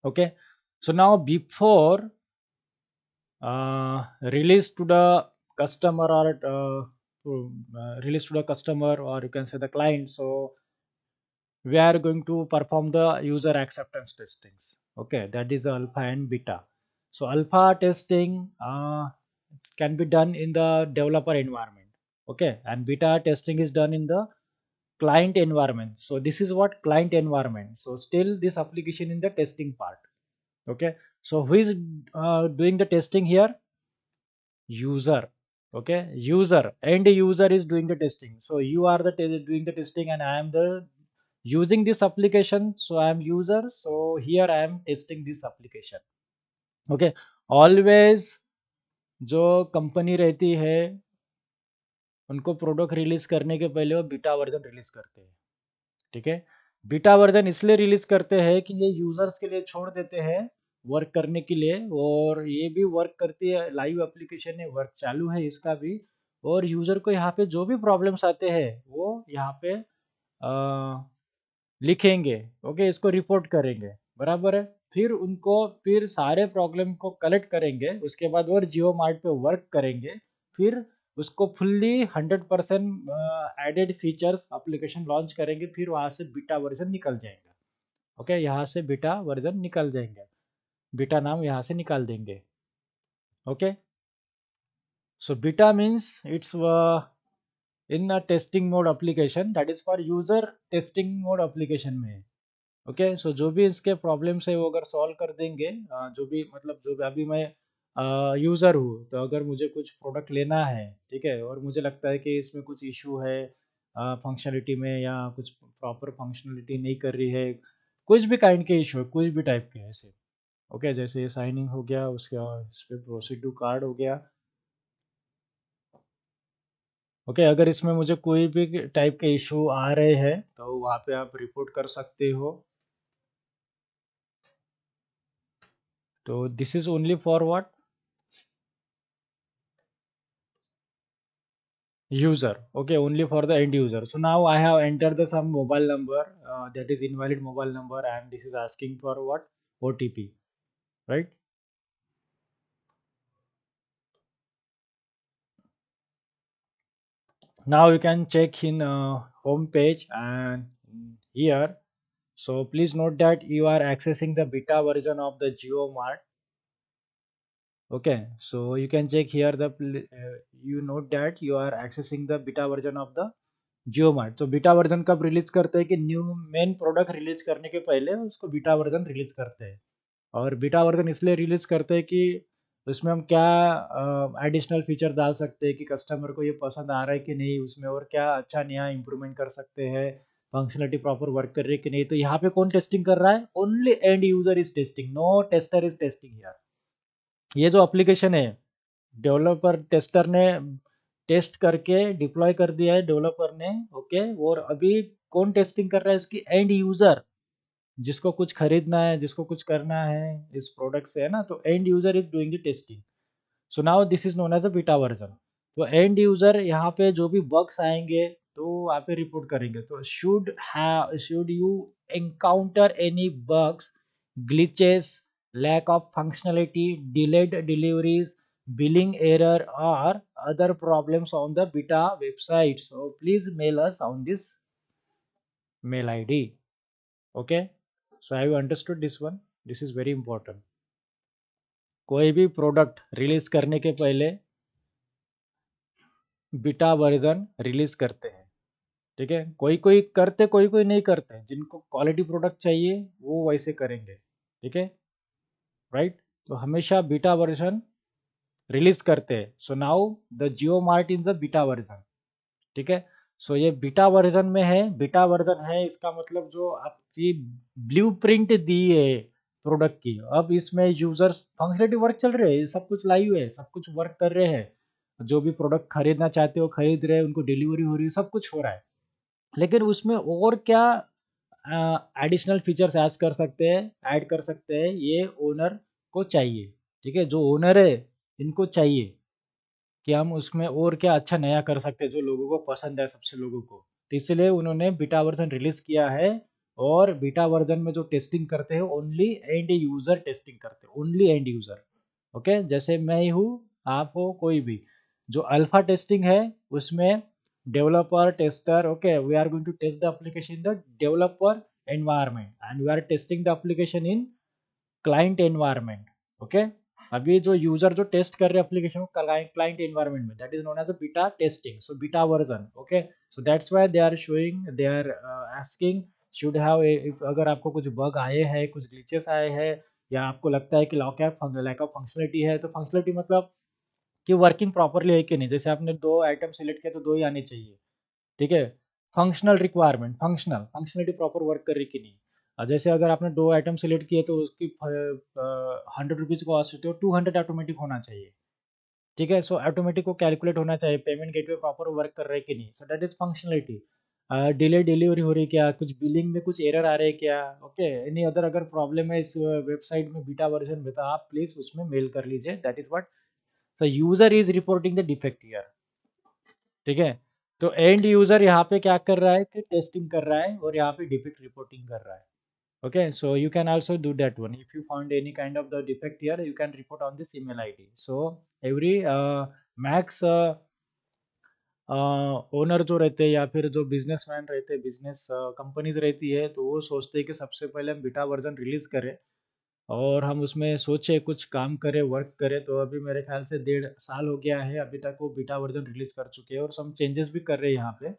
Okay, so now before release to the customer, or release to the customer, or you can say the client, so we are going to perform the user acceptance testings. Okay, that is alpha and beta. So alpha testing can be done in the developer environment. Okay, and beta testing is done in the client environment. So this is what client environment. So still this application in the testing part. Okay, so who is doing the testing here? User. Okay, user, and user is doing the testing. So you are the doing the testing, and I am the using this application, so I am user, so here I am testing this application. Okay, always जो company रहती है उनको product release करने के पहले वो beta version release करते हैं. ठीक है, बीटा वर्जन इसलिए रिलीज करते हैं कि ये यूजर्स के लिए छोड़ देते हैं वर्क करने के लिए, और ये भी वर्क करती है, लाइव एप्लीकेशन है, वर्क चालू है इसका भी, और यूजर को यहाँ पे जो भी प्रॉब्लम्स आते हैं वो यहाँ पे लिखेंगे. ओके, इसको रिपोर्ट करेंगे, बराबर है. फिर उनको फिर सारे प्रॉब्लम को कलेक्ट करेंगे, उसके बाद वो जियो मार्ट पे वर्क करेंगे, फिर उसको fully 100% added features application launch करेंगे, फिर वहाँ से बीटा वर्जन निकल जाएगा. ओके, यहाँ से बीटा वर्जन निकल जाएंगे, बीटा नाम यहाँ से निकाल देंगे. Okay, so beta means it's in a testing mode application, that is for user testing mode application में. ओके, सो जो भी इसके प्रॉब्लम्स है वो अगर सॉल्व कर देंगे, जो भी मतलब जो भी अभी मैं यूज़र हूँ, तो अगर मुझे कुछ प्रोडक्ट लेना है, ठीक है, और मुझे लगता है कि इसमें कुछ इशू है, फंक्शनलिटी में या कुछ प्रॉपर फंक्शनलिटी नहीं कर रही है, कुछ भी काइंड के इशू है, कुछ भी टाइप के ऐसे। ओके, जैसे ये साइनिंग हो गया, उसके बाद इस पे प्रोसीड टू कार्ड हो गया। ओके, अगर इसमें मुझे कोई भी टाइप के इशू आ रहे हैं तो वहाँ पे आप रिपोर्ट कर सकते हो। तो this is only for what, user. Okay, only for the end user. So now I have entered the some mobile number, that is invalid mobile number, and this is asking for what, OTP, right? Now you can check in home page and here. So please note that you are accessing the beta version of the GeoMart. Okay, so you can check here the you note that you are accessing the beta version of the GeoMart. तो beta version कब release करते हैं कि new main product release करने के पहले उसको beta version release करते हैं। और बीटा वर्जन इसलिए रिलीज करते हैं कि उसमें हम क्या एडिशनल फीचर डाल सकते हैं कि कस्टमर को ये पसंद आ रहा है कि नहीं, उसमें और क्या अच्छा नया इम्प्रूवमेंट कर सकते हैं, फंक्शनलिटी प्रॉपर वर्क कर रही है कि नहीं। तो यहाँ पे कौन टेस्टिंग कर रहा है, only end user is testing, no tester is testing यार। ये जो एप्लीकेशन है, डेवलपर टेस्टर ने टेस्ट करके डिप्लॉय कर दिया है डेवलपर ने। ओके, और अभी कौन टेस्टिंग कर रहा है, इसकी एंड यूजर, जिसको कुछ खरीदना है, जिसको कुछ करना है इस प्रोडक्ट से, है ना, तो end user is doing the testing. So now this is known as the beta version. तो एंड यूजर यहाँ पे जो भी बग्स आएंगे तो वहाँ पे रिपोर्ट करेंगे। तो should you encounter any bugs, glitches, lack of functionality, delayed deliveries, billing error, or other problems on the beta website, so please mail us on this mail id. Okay, so have you understood this one? This is very important. कोई भी product release करने के पहले beta version release करते हैं। ठीक है, कोई कोई करते, कोई कोई नहीं करते, जिनको क्वालिटी प्रोडक्ट चाहिए वो वैसे करेंगे। ठीक है, राइट। तो हमेशा बीटा वर्जन रिलीज करते हैं। So now the Jio mart in the beta version. ठीक है, सो ये बीटा वर्जन में है, बीटा वर्जन है इसका मतलब जो आपकी ब्लूप्रिंट दी है प्रोडक्ट की, अब इसमें यूजर्स फंक्शनलिटी वर्क चल रहे हैं, सब कुछ लाइव है, सब कुछ वर्क कर रहे हैं, जो भी प्रोडक्ट खरीदना चाहते हो खरीद रहे हैं, उनको डिलीवरी हो रही है, सब कुछ हो रहा है। लेकिन उसमें और क्या एडिशनल फीचर्स ऐड कर सकते हैं, ये ओनर को चाहिए। ठीक है, जो ओनर है इनको चाहिए कि हम उसमें और क्या अच्छा नया कर सकते हैं जो लोगों को पसंद है, सबसे लोगों को। तो इसलिए उन्होंने बीटा वर्जन रिलीज किया है। और बीटा वर्जन में जो टेस्टिंग करते हैं ओनली एंड यूजर टेस्टिंग करते हैं, ओनली एंड यूजर। ओके, जैसे मैं ही हूँ, आप हो, कोई भी। जो अल्फा टेस्टिंग है उसमें developer tester, okay, we are going to test the application in the developer environment and we are testing the application in client environment. Okay, अभी जो यूजर जो टेस्ट कर रहे हैं एप्लीकेशन को क्लाइंट एनवायरमेंट में, that is known as a beta testing, so beta version. Okay, so that's why they are showing, they are asking should have, अगर आपको कुछ बग आए हैं, कुछ ग्लिचेस आए हैं, या आपको लगता है कि लैक ऑफ फंक्शनलिटी है, तो फंक्शनलिटी मतलब कि वर्किंग प्रॉपरली है कि नहीं। जैसे आपने दो आइटम सिलेक्ट किया तो दो ही आने चाहिए। ठीक है, functional requirement, functionality proper work कर रही कि नहीं। जैसे अगर आपने दो आइटम सेलेक्ट किए तो उसकी 100 रुपीज़ कॉस्ट होती है, 200 ऑटोमेटिक होना चाहिए। ठीक है, सो ऑटोमेटिक को कैलकुलेट होना चाहिए, पेमेंट गेटवे प्रॉपर वर्क कर रहे हैं कि नहीं, so that is functionality. Delay delivery हो रही है क्या, कुछ बिलिंग में कुछ एरर आ रहे हैं क्या। ओके, एनी अदर अगर प्रॉब्लम है इस वेबसाइट में बीटा वर्जन में, तो आप प्लीज़ उसमें मेल कर लीजिए, that is what the user is reporting the defect here. ठीक है, तो एंड यूजर यहाँ पे क्या कर रहा है कि टेस्टिंग कर रहा है और यहाँ पे डिफेक्ट रिपोर्टिंग कर रहा है। Okay, so you can also do that one, if you found any kind of the defect here you can report on this email ID. So every max owner जो रहते हैं या फिर जो बिजनेसमैन रहते हैं, बिजनेस कंपनीज रहती है, तो वो सोचते हैं कि सबसे पहले हम बीटा वर्जन रिलीज करें और हम उसमें सोचे कुछ काम करें, वर्क करें। तो अभी मेरे ख्याल से 1.5 साल हो गया है, अभी तक वो बीटा वर्जन रिलीज कर चुके हैं और सम चेंजेस भी कर रहे हैं यहाँ पे।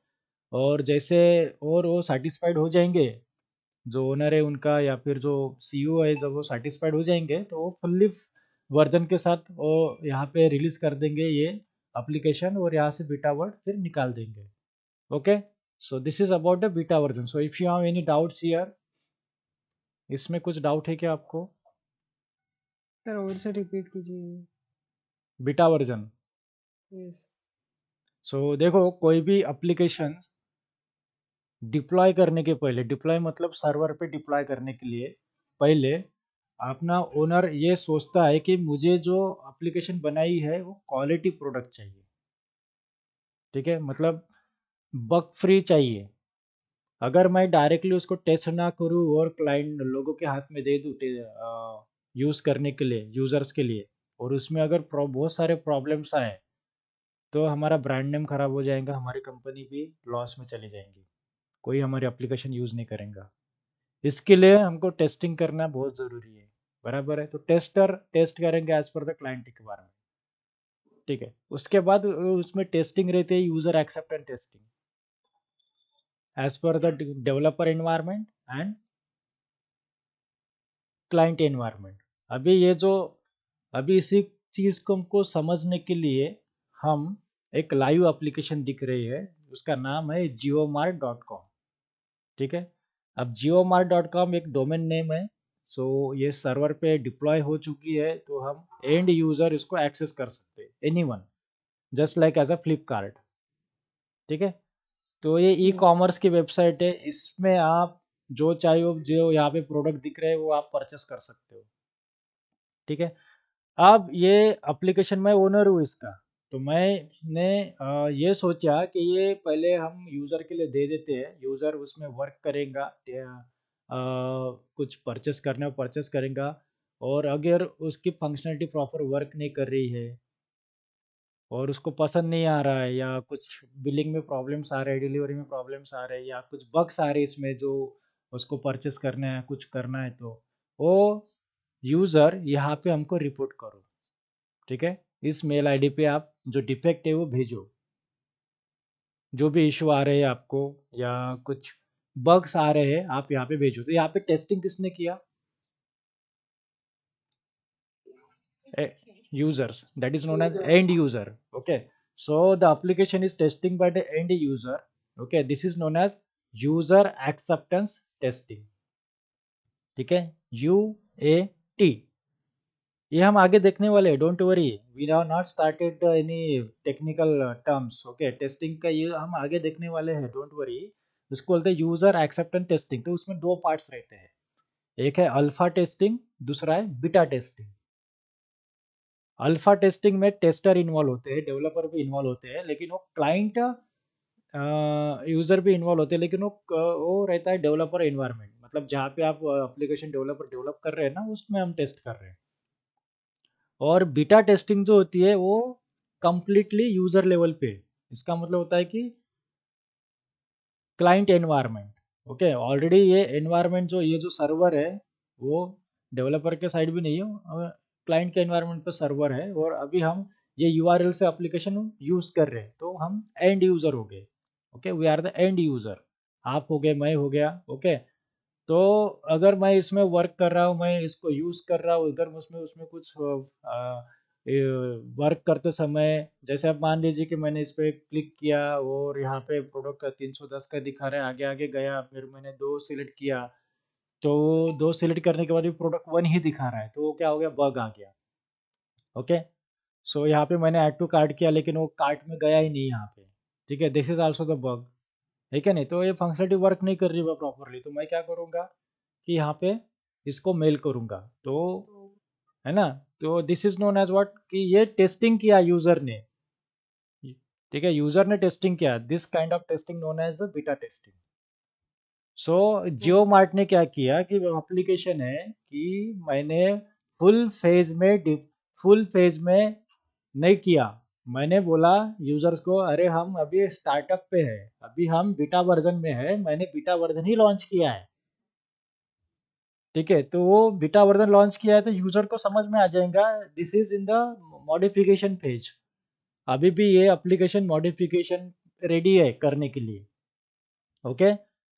और जैसे और वो सेटिस्फाइड हो जाएंगे, जो ओनर है उनका या फिर जो सीईओ है, जब वो सेटिस्फाइड हो जाएंगे तो वो फुल्ली वर्जन के साथ वो यहाँ पे रिलीज कर देंगे ये एप्लीकेशन और यहाँ से बीटा वर्ड फिर निकाल देंगे। Okay, So this is about the beta version. So if you have any doubts here, इसमें कुछ डाउट है क्या आपको? सर और से रिपीट कीजिए। Beta version. यस। सो देखो, कोई भी एप्लीकेशन डिप्लॉय करने के पहले, डिप्लॉय मतलब सर्वर पे डिप्लॉय करने के लिए पहले अपना ओनर ये सोचता है कि मुझे जो एप्लीकेशन बनाई है वो क्वालिटी प्रोडक्ट चाहिए, ठीक है, मतलब बग फ्री चाहिए। अगर मैं डायरेक्टली उसको टेस्ट ना करूँ और क्लाइंट लोगों के हाथ में दे दूँ यूज़ करने के लिए, यूज़र्स के लिए, और उसमें अगर बहुत सारे प्रॉब्लम्स आए तो हमारा ब्रांड नेम खराब हो जाएगा, हमारी कंपनी भी लॉस में चली जाएंगी, कोई हमारी एप्लीकेशन यूज़ नहीं करेगा। इसके लिए हमको टेस्टिंग करना बहुत ज़रूरी है, बराबर है। तो टेस्टर टेस्ट करेंगे as per the client requirement, ठीक है। उसके बाद उसमें टेस्टिंग रहती है user acceptance testing as per the developer environment and client environment. अभी इसी चीज़ को हमको समझने के लिए हम एक लाइव एप्लीकेशन दिख रही है, उसका नाम है JioMart.com, ठीक है। अब JioMart.com एक डोमेन नेम है। सो ये सर्वर पे डिप्लॉय हो चुकी है, तो हम एंड यूज़र इसको एक्सेस कर सकते हैं, anyone, just like as a Flipkart, ठीक है। तो ये ई कॉमर्स की वेबसाइट है, इसमें आप जो चाहिए, जो यहाँ पे प्रोडक्ट दिख रहे हैं वो आप परचेस कर सकते हो, ठीक है। अब ये एप्लीकेशन मैं ओनर हूँ इसका, तो मैंने ये सोचा कि ये पहले हम यूज़र के लिए दे देते हैं, यूज़र उसमें वर्क करेगा, कुछ परचेस करना परचेस करेगा, और अगर उसकी फंक्शनलिटी प्रॉपर वर्क नहीं कर रही है और उसको पसंद नहीं आ रहा है, या कुछ बिलिंग में प्रॉब्लम्स आ रहे हैं, डिलीवरी में प्रॉब्लम्स आ रहे हैं, या कुछ बग्स आ रहे हैं इसमें जो उसको परचेस करना है, कुछ करना है, तो वो यूज़र यहाँ पे हमको रिपोर्ट करो, ठीक है। इस मेल आईडी पे आप जो डिफेक्ट है वो भेजो, जो भी इशू आ रहे हैं आपको या कुछ बग्स आ रहे हैं आप यहाँ पे भेजो। तो यहाँ पे टेस्टिंग किसने किया? users, that is known as end user, okay. So the application is testing by the end user, okay, this is known as user acceptance testing, ठीक है, UAT। ये हम आगे देखने वाले हैं, don't worry, we have not started any technical terms, okay. Testing का ये हम आगे देखने वाले हैं, डोंट वरी। उसको बोलते हैं यूजर एक्सेप्टेंस टेस्टिंग। तो उसमें दो पार्ट्स रहते हैं, एक है अल्फा टेस्टिंग, दूसरा है बीटा टेस्टिंग। अल्फा टेस्टिंग में टेस्टर इन्वॉल्व होते हैं, डेवलपर भी इन्वॉल्व होते हैं, लेकिन वो क्लाइंट यूजर भी इन्वॉल्व होते हैं, लेकिन वो रहता है डेवलपर एनवायरनमेंट, मतलब जहाँ पे आप एप्लीकेशन डेवलपर डेवलप कर रहे हैं ना, उसमें हम टेस्ट कर रहे हैं। और बीटा टेस्टिंग जो होती है वो कंप्लीटली यूजर लेवल पे, इसका मतलब होता है कि क्लाइंट एनवायरनमेंट, ओके। ऑलरेडी ये एनवायरनमेंट जो ये जो सर्वर है वो डेवलपर के साइड भी नहीं है, क्लाइंट के एनवायरनमेंट पे सर्वर है, और अभी हम ये यूआरएल से एप्लीकेशन यूज कर रहे हैं, तो हम एंड यूजर हो गए, okay. We are the end user, आप हो गए, मैं हो गया, ओके। तो अगर मैं इसमें वर्क कर रहा हूँ, मैं इसको यूज़ कर रहा हूँ, अगर उसमें उसमें कुछ वर्क करते समय, जैसे आप मान लीजिए कि मैंने इस पर क्लिक किया और यहाँ पे प्रोडक्ट का 310 का दिखा रहा है, आगे आगे गया, फिर मैंने दो सिलेक्ट किया, तो दो सिलेक्ट करने के बाद भी प्रोडक्ट वन ही दिखा रहा है, तो वो क्या हो गया, बग आ गया, ओके। सो यहाँ पे मैंने ऐड टू कार्ट किया, लेकिन वो कार्ट में गया ही नहीं यहाँ पे, ठीक है, this is also the bug, है क्या नहीं। तो ये फंक्शनलिटी वर्क नहीं कर रही है प्रॉपरली, तो मैं क्या करूँगा कि यहाँ पे इसको मेल करूँगा, तो है ना। तो this is known as what, कि ये टेस्टिंग किया यूजर ने, ठीक है, यूजर ने टेस्टिंग किया, this kind of testing known as the beta testing. So JioMart ने क्या किया कि एप्लीकेशन है कि मैंने फुल फेज में फुल फेज में नहीं किया, मैंने बोला यूजर्स को, अरे हम अभी स्टार्टअप पे है, अभी हम बीटा वर्जन में है, मैंने बीटा वर्जन ही लॉन्च किया है, ठीक है। तो वो बीटा वर्जन लॉन्च किया है, तो यूजर को समझ में आ जाएगा this is in the modification phase, अभी भी ये एप्लीकेशन मॉडिफिकेशन रेडी है करने के लिए, ओके।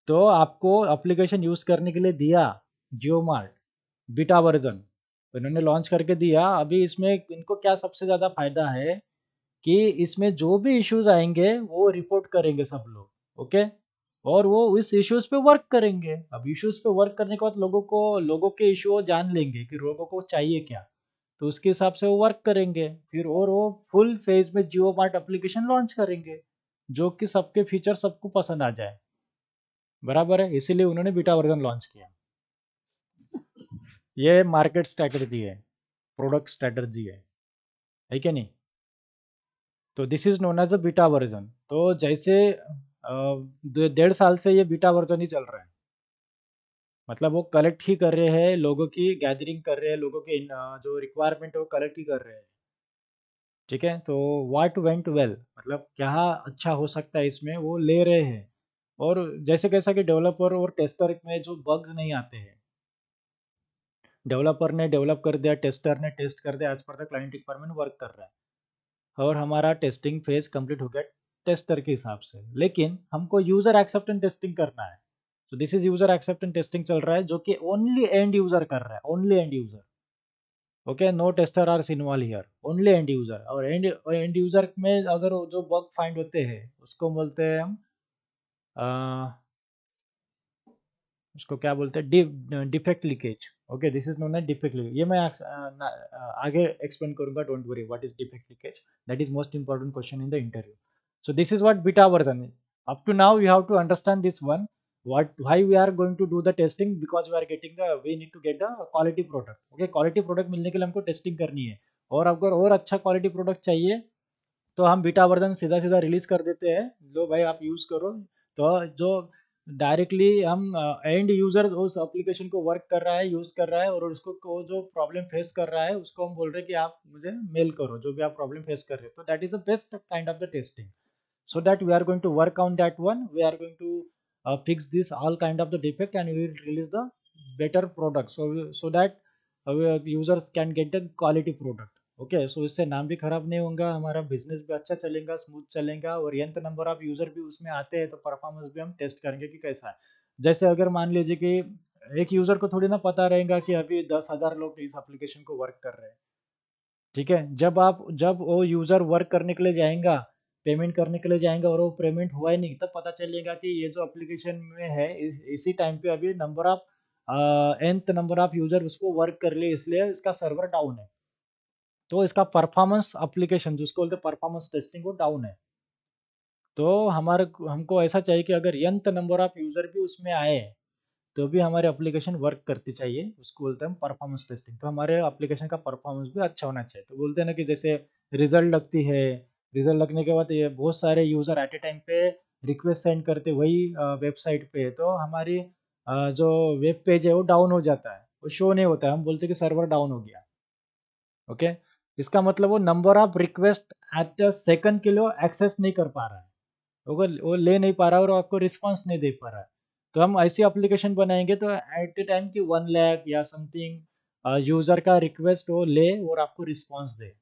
तो आपको एप्लीकेशन यूज करने के लिए दिया जियो मार्ट बीटा वर्जन, इन्होंने लॉन्च करके दिया। अभी इसमें इनको क्या सबसे ज़्यादा फायदा है कि इसमें जो भी इश्यूज आएंगे वो रिपोर्ट करेंगे सब लोग, ओके। और वो इस इश्यूज पे वर्क करेंगे। अब इश्यूज पे वर्क करने के बाद लोगों के इशू जान लेंगे कि लोगों को चाहिए क्या, तो उसके हिसाब से वो वर्क करेंगे फिर, और वो फुल फेज में जियो मार्ट एप्लीकेशन लॉन्च करेंगे जो कि सबके फीचर सबको पसंद आ जाए। बराबर है, इसीलिए उन्होंने बीटा वर्जन लॉन्च किया। ये मार्केट स्ट्रैटेजी है, प्रोडक्ट स्ट्रैटेजी है क्या नहीं? तो this is known as the beta version. तो जैसे 1.5 साल से ये बीटा वर्जन ही चल रहा है, मतलब वो कलेक्ट ही कर रहे हैं, लोगों की गैदरिंग कर रहे हैं, लोगों के जो रिक्वायरमेंट है वो कलेक्ट ही कर रहे हैं। ठीक है, तो व्हाट वेंट वेल, मतलब क्या अच्छा हो सकता है इसमें, वो ले रहे हैं। और जैसे कैसा कि डेवलपर और टेस्टर में जो बग्स नहीं आते हैं, डेवलपर ने डेवलप कर दिया, टेस्टर ने टेस्ट कर दिया, as per the client requirement work कर रहा है और हमारा टेस्टिंग फेज कंप्लीट हो गया टेस्टर के हिसाब से। लेकिन हमको यूजर एक्सेप्टेंस टेस्टिंग करना है। तो this is user acceptance testing चल रहा है जो कि ओनली एंड यूजर कर रहा है, only end user. Okay, no tester are involve here, only end user. और एंड यूजर में अगर वो जो बग फाइंड होते हैं उसको बोलते हैं हम उसको क्या बोलते हैं, defect leakage. Okay, this is known as defect leakage. ये मैं आगे एक्सप्लेन करूंगा, don't worry what is defect leakage, that is most important question in the interview. So this is what beta version is. Up to now you have to understand this one, what why we are going to do the testing, because we need to get the quality product. Okay, quality product मिलने के लिए हमको testing करनी है, और अगर और अच्छा क्वालिटी प्रोडक्ट चाहिए तो हम बीटा वर्जन सीधा सीधा रिलीज कर देते हैं, लो भाई आप यूज़ करो। तो जो डायरेक्टली हम एंड यूज़र उस एप्लीकेशन को वर्क कर रहा है, यूज़ कर रहा है, और उसको को जो प्रॉब्लम फेस कर रहा है उसको हम बोल रहे हैं कि आप मुझे मेल करो जो भी आप प्रॉब्लम फेस कर रहे हो। तो that is the best kind of the testing, so that we are going to work on that one, we are going to fix this all kind of the defect and we will release the better product, so that users can get the quality product. Okay, so इससे नाम भी खराब नहीं होगा, हमारा business भी अच्छा चलेगा, स्मूथ चलेगा, और nth नंबर ऑफ यूजर भी उसमें आते हैं तो परफॉर्मेंस भी हम टेस्ट करेंगे कि कैसा है। जैसे अगर मान लीजिए कि एक यूजर को थोड़ी ना पता रहेगा कि अभी 10,000 लोग इस एप्लीकेशन को वर्क कर रहे हैं। ठीक है, जब वो यूज़र वर्क करने के लिए जाएगा, पेमेंट करने के लिए जाएगा, और वो पेमेंट हुआ ही नहीं, तब पता चलेगा कि ये जो एप्लीकेशन में है इसी टाइम पे अभी number of nth number of user उसको वर्क कर लिए, इसलिए इसका सर्वर डाउन है। तो इसका परफॉर्मेंस एप्लीकेशन जिसको बोलते हैं परफॉर्मेंस टेस्टिंग, वो डाउन है। तो हमको ऐसा चाहिए कि अगर nth नंबर ऑफ यूज़र भी उसमें आए तो भी हमारी एप्लीकेशन वर्क करती चाहिए, उसको बोलते हैं हम परफॉर्मेंस टेस्टिंग। तो हमारे एप्लीकेशन का परफॉर्मेंस भी अच्छा होना चाहिए। तो बोलते हैं ना कि जैसे रिजल्ट लगती है, रिजल्ट लगने के बाद ये बहुत सारे यूज़र एट ए टाइम पे रिक्वेस्ट सेंड करते वही वेबसाइट पे, तो हमारी जो वेब पेज है वो डाउन हो जाता है, वो शो नहीं होता है, हम बोलते हैं कि सर्वर डाउन हो गया। ओके, इसका मतलब वो number of request at the second के लिए एक्सेस नहीं कर पा रहा है, वो ले नहीं पा रहा है और आपको रिस्पॉन्स नहीं दे पा रहा है। तो हम ऐसी एप्लीकेशन बनाएंगे तो एट ए टाइम की 1 लाख या समथिंग यूज़र का रिक्वेस्ट वो ले और आपको response they,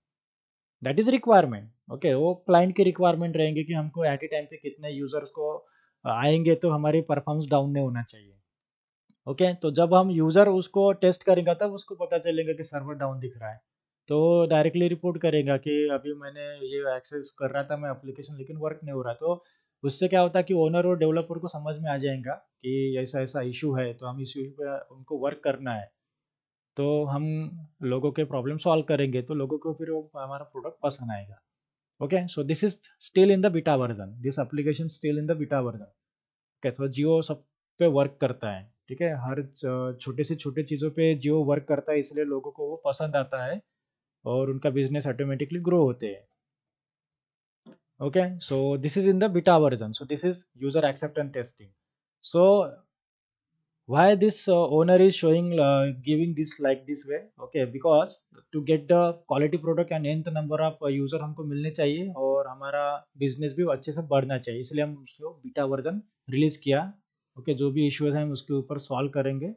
that is requirement. Okay, वो क्लाइंट की रिक्वायरमेंट रहेंगे कि हमको एट ए टाइम पे कितने यूज़र्स को आएंगे तो हमारी परफॉर्मेंस डाउन नहीं होना चाहिए। ओके, तो जब हम यूज़र उसको टेस्ट करेंगे तब उसको पता चलेगा कि सर्वर डाउन दिख रहा है, तो डायरेक्टली रिपोर्ट करेगा कि अभी मैंने ये एक्सेस कर रहा था मैं एप्लीकेशन, लेकिन वर्क नहीं हो रहा। तो उससे क्या होता है कि ओनर और डेवलपर को समझ में आ जाएगा कि ऐसा ऐसा इशू है, तो हम इस इशू पे उनको वर्क करना है। तो हम लोगों के प्रॉब्लम सॉल्व करेंगे तो लोगों को फिर वो हमारा प्रोडक्ट पसंद आएगा। Okay, so this is still in the beta version, this application still in the beta version. Okay, तो जियो सब पे वर्क करता है। ठीक है, हर छोटे से छोटे चीज़ों पे जियो वर्क करता है, इसलिए लोगों को वो पसंद आता है और उनका बिजनेस ऑटोमेटिकली ग्रो होते हैं। Okay, so this is in the beta version, so this is user acceptance testing. So why this owner is showing giving this like this way? Okay, because to get the quality product and nth number of user हमको मिलने चाहिए और हमारा business भी अच्छे से बढ़ना चाहिए, इसलिए हम उसको बीटा वर्जन रिलीज किया। ओके, जो भी इश्यूज हैं हम उसके ऊपर सॉल्व करेंगे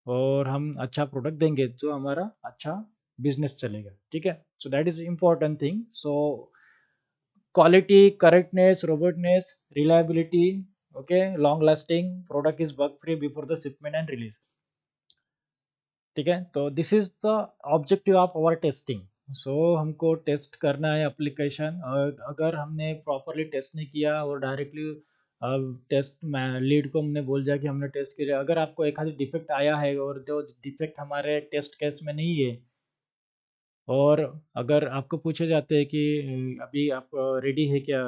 और हम अच्छा प्रोडक्ट देंगे जो हमारा अच्छा बिजनेस चलेगा। ठीक है, सो that is important thing. So quality, correctness, robustness, reliability, okay, long lasting product is bug free before the shipment and release. ठीक है, तो this is the objective of our testing. So हमको टेस्ट करना है application, और अगर हमने properly test नहीं किया और डायरेक्टली अब टेस्ट लीड को हमने बोल दिया कि हमने टेस्ट किया। अगर आपको एक आधी डिफेक्ट आया है और जो डिफेक्ट हमारे टेस्ट केस में नहीं है, और अगर आपको पूछे जाते हैं कि अभी आप रेडी है क्या,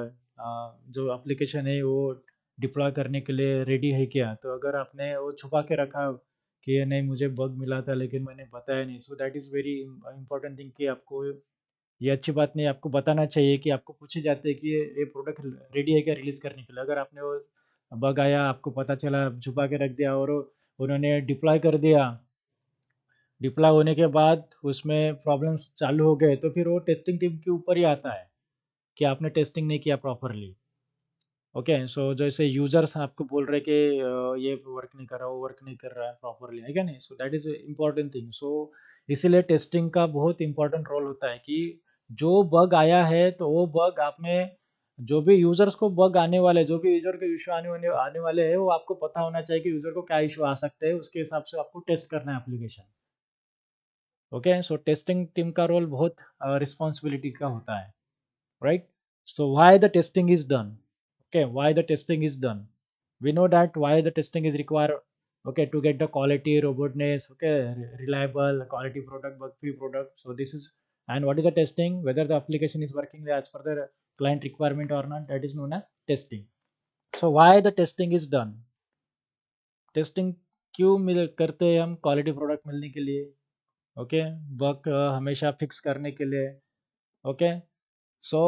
जो एप्लीकेशन है वो डिप्लॉय करने के लिए रेडी है क्या, तो अगर आपने वो छुपा के रखा कि ये नहीं मुझे बग मिला था लेकिन मैंने बताया नहीं, so that is very important thing कि आपको ये अच्छी बात नहीं, आपको बताना चाहिए कि आपको पूछे जाते हैं कि ये प्रोडक्ट रेडी है क्या रिलीज़ करने के लिए। अगर आपने वो बग आया, आपको पता चला, छुपा के रख दिया और उन्होंने डिप्लॉय कर दिया, डिप्लॉय होने के बाद उसमें प्रॉब्लम्स चालू हो गए, तो फिर वो टेस्टिंग टीम के ऊपर ही आता है कि आपने टेस्टिंग नहीं किया प्रॉपरली। ओके, सो जैसे यूजर्स आपको बोल रहे कि ये वर्क नहीं कर रहा, वो वर्क नहीं कर रहा है प्रॉपरली, है क्या नहीं, so that is important thing. So इसीलिए टेस्टिंग का बहुत इंपॉर्टेंट रोल होता है कि जो बग आया है तो वो बग आपने, जो भी यूजर्स को बग आने वाले, जो भी यूजर के इशू आने वाले हैं, वो आपको पता होना चाहिए कि यूजर को क्या इशू आ सकते हैं, उसके हिसाब से आपको टेस्ट करना है एप्लीकेशन। ओके, सो टेस्टिंग टीम का रोल बहुत रिस्पॉन्सिबिलिटी का होता है, right? So why the testing is done? Okay, why the testing is done? We know that why the testing is required. Okay, to get the quality, robustness, okay, reliable, quality product, bug-free product. So this is, and what is the testing? Whether the application is working as per the client requirement or not, that is known as testing. So why the testing is done? Testing क्यों मिल करते हैं हम? Quality product मिलने के लिए, okay, bug हमेशा fix करने के लिए, okay. So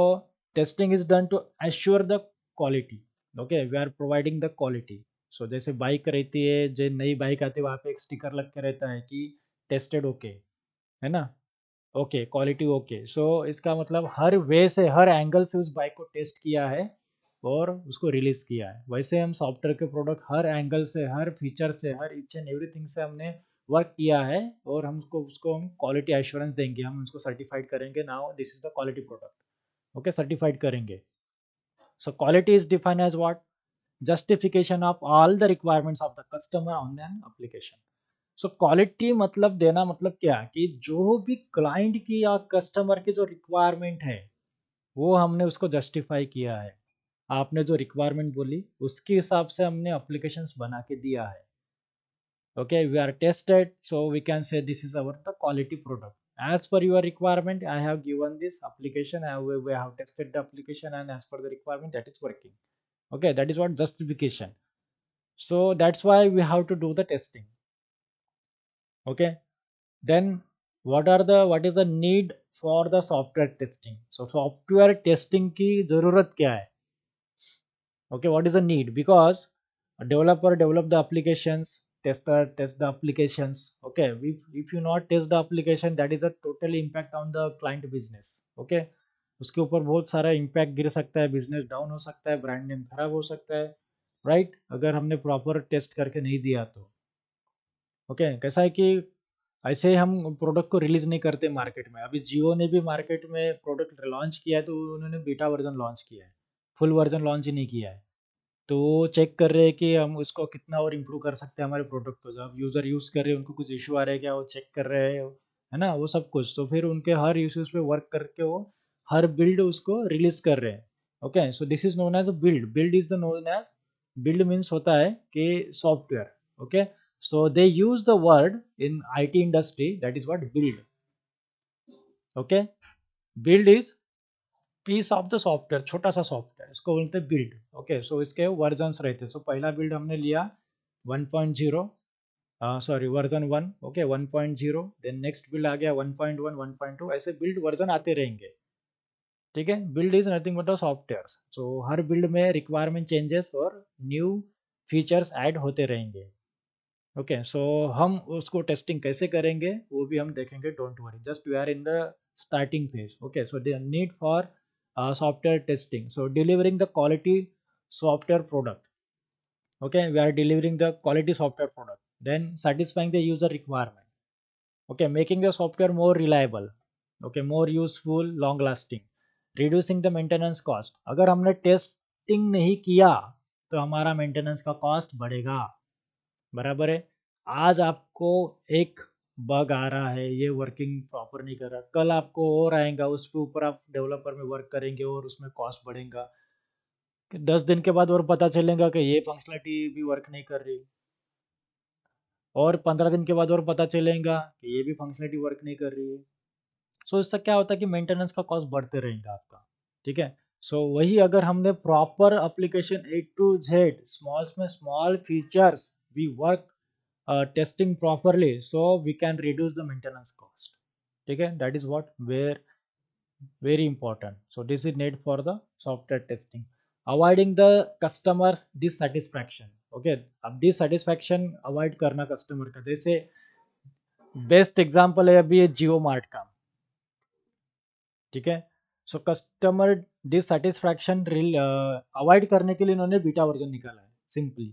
testing is done to assure the quality. Okay, we are providing the quality. So जैसे बाइक रहती है, जो नई बाइक आती है वहाँ पे एक स्टिकर लग के रहता है कि टेस्टेड ओके, है ना, ओके, क्वालिटी ओके। सो इसका मतलब हर वे से, हर एंगल से उस बाइक को टेस्ट किया है और उसको रिलीज किया है। वैसे हम सॉफ्टवेयर के प्रोडक्ट हर एंगल से, हर फीचर से, हर ईच एंड एवरीथिंग से हमने वर्क किया है और हमको उसको हम क्वालिटी एश्योरेंस देंगे, हम उसको सर्टिफाइड करेंगे, now this is the quality product. Okay, certified करेंगे। So quality is defined as what? Justification of all the requirements of the customer on an application. So quality मतलब देना, मतलब क्या कि जो भी क्लाइंट की या कस्टमर की जो रिक्वायरमेंट है वो हमने उसको जस्टिफाई किया है। आपने जो रिक्वायरमेंट बोली उसके हिसाब से हमने एप्लीकेशंस बना के दिया है। Okay, we are tested, so we can say this is our the quality product. As per your requirement, I have given this application, we have tested the application, and as per the requirement that is working. Okay, that is what justification. So that's why we have to do the testing. Okay, then what is the need for the software testing? So software testing की जरूरत क्या है? Okay, what is the need? Because a developer develop the applications, tester test the applications. Okay, if you not test the application, that is a totally impact on the client business. Okay, उसके ऊपर बहुत सारा impact गिर सकता है, business down हो सकता है, ब्रांड नेम खराब हो सकता है, राइट, अगर हमने प्रॉपर टेस्ट करके नहीं दिया तो। ओके, कैसा है कि ऐसे ही हम प्रोडक्ट को रिलीज नहीं करते मार्केट में। अभी जियो ने भी मार्केट में प्रोडक्ट लॉन्च किया है तो उन्होंने बीटा वर्जन लॉन्च किया है, फुल वर्जन लॉन्च ही नहीं किया है। तो वो चेक कर रहे हैं कि हम उसको कितना और इम्प्रूव कर सकते हैं हमारे प्रोडक्ट को। जब यूज़र यूज़ कर रहे हैं, उनको कुछ इशू आ रहा है क्या, वो चेक कर रहे हैं, है ना, वो सब कुछ। तो फिर उनके हर इश्यूज़ पे वर्क करके वो हर बिल्ड उसको रिलीज़ कर रहे हैं। Okay, so this is known as a build. Build is the known as, build means होता है कि software. Okay, so they use the word in IT industry, that is what build. Okay, build is piece of the software, छोटा सा software, इसको बोलते हैं build. Okay, so इसके versions रहते हैं। सो पहला बिल्ड हमने लिया 1.0, sorry version 1, okay 1.0, then next build आ गया 1.1, 1.2, ऐसे बिल्ड वर्जन आते रहेंगे। ठीक है, build is nothing but a software. So her build में रिक्वायरमेंट चेंजेस और न्यू फीचर्स ऐड होते रहेंगे। ओके, सो हम उसको टेस्टिंग कैसे करेंगे वो भी हम देखेंगे, don't worry, just we are in the starting phase. Okay, so the need for software testing, so delivering the quality software product. Okay, we are delivering the quality software product, then satisfying the user requirement. Okay, making the software more reliable, okay, more useful, long lasting, reducing the maintenance cost. अगर हमने testing नहीं किया तो हमारा maintenance का cost बढ़ेगा, बराबर है। आज आपको एक बग आ रहा है, ये वर्किंग प्रॉपर नहीं कर रहा, कल आपको और आएगा, उस पे ऊपर आप डेवलपर में वर्क करेंगे और उसमें कॉस्ट बढ़ेगा। कि 10 दिन के बाद और पता चलेगा कि ये फंक्शनलिटी भी वर्क नहीं कर रही, और 15 दिन के बाद और पता चलेगा कि ये भी फंक्शनलिटी वर्क नहीं कर रही है। सो इससे क्या होता है कि मेंटेनेंस का कॉस्ट बढ़ते रहेगा आपका, ठीक है। सो वही अगर हमने proper application A to Z small में small features we work testing properly, so we can reduce the maintenance cost, ठीक है। That is what where very important. So this is need for the software testing. Avoiding the customer dissatisfaction. Okay, अब dissatisfaction avoid करना customer का, जैसे best example है अभी ये जियो mart का, ठीक है। सो कस्टमर डिससेटिस्फैक्शन अवॉइड करने के लिए इन्होंने बीटा वर्जन निकाला है सिंपली।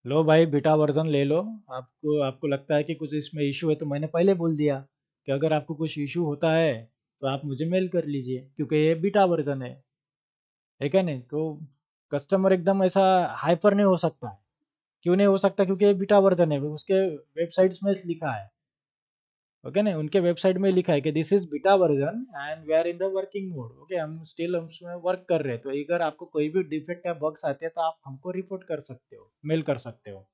लो भाई बीटा वर्जन ले लो, आपको लगता है कि कुछ इसमें इशू है, तो मैंने पहले बोल दिया कि अगर आपको कुछ इशू होता है तो आप मुझे मेल कर लीजिए, क्योंकि ये बीटा वर्जन है क्या नहीं। तो कस्टमर एकदम ऐसा हाइपर नहीं हो सकता है। क्यों नहीं हो सकता? क्योंकि ये बीटा वर्जन है, उसके वेबसाइट्स में लिखा है, ओके ना, उनके वेबसाइट में लिखा है कि this is beta version and we are in the working mode, okay, हम स्टिल उसमें वर्क कर रहे हैं। तो अगर आपको कोई भी डिफेक्ट या बग्स आते हैं तो आप हमको रिपोर्ट कर सकते हो, मेल कर सकते हो,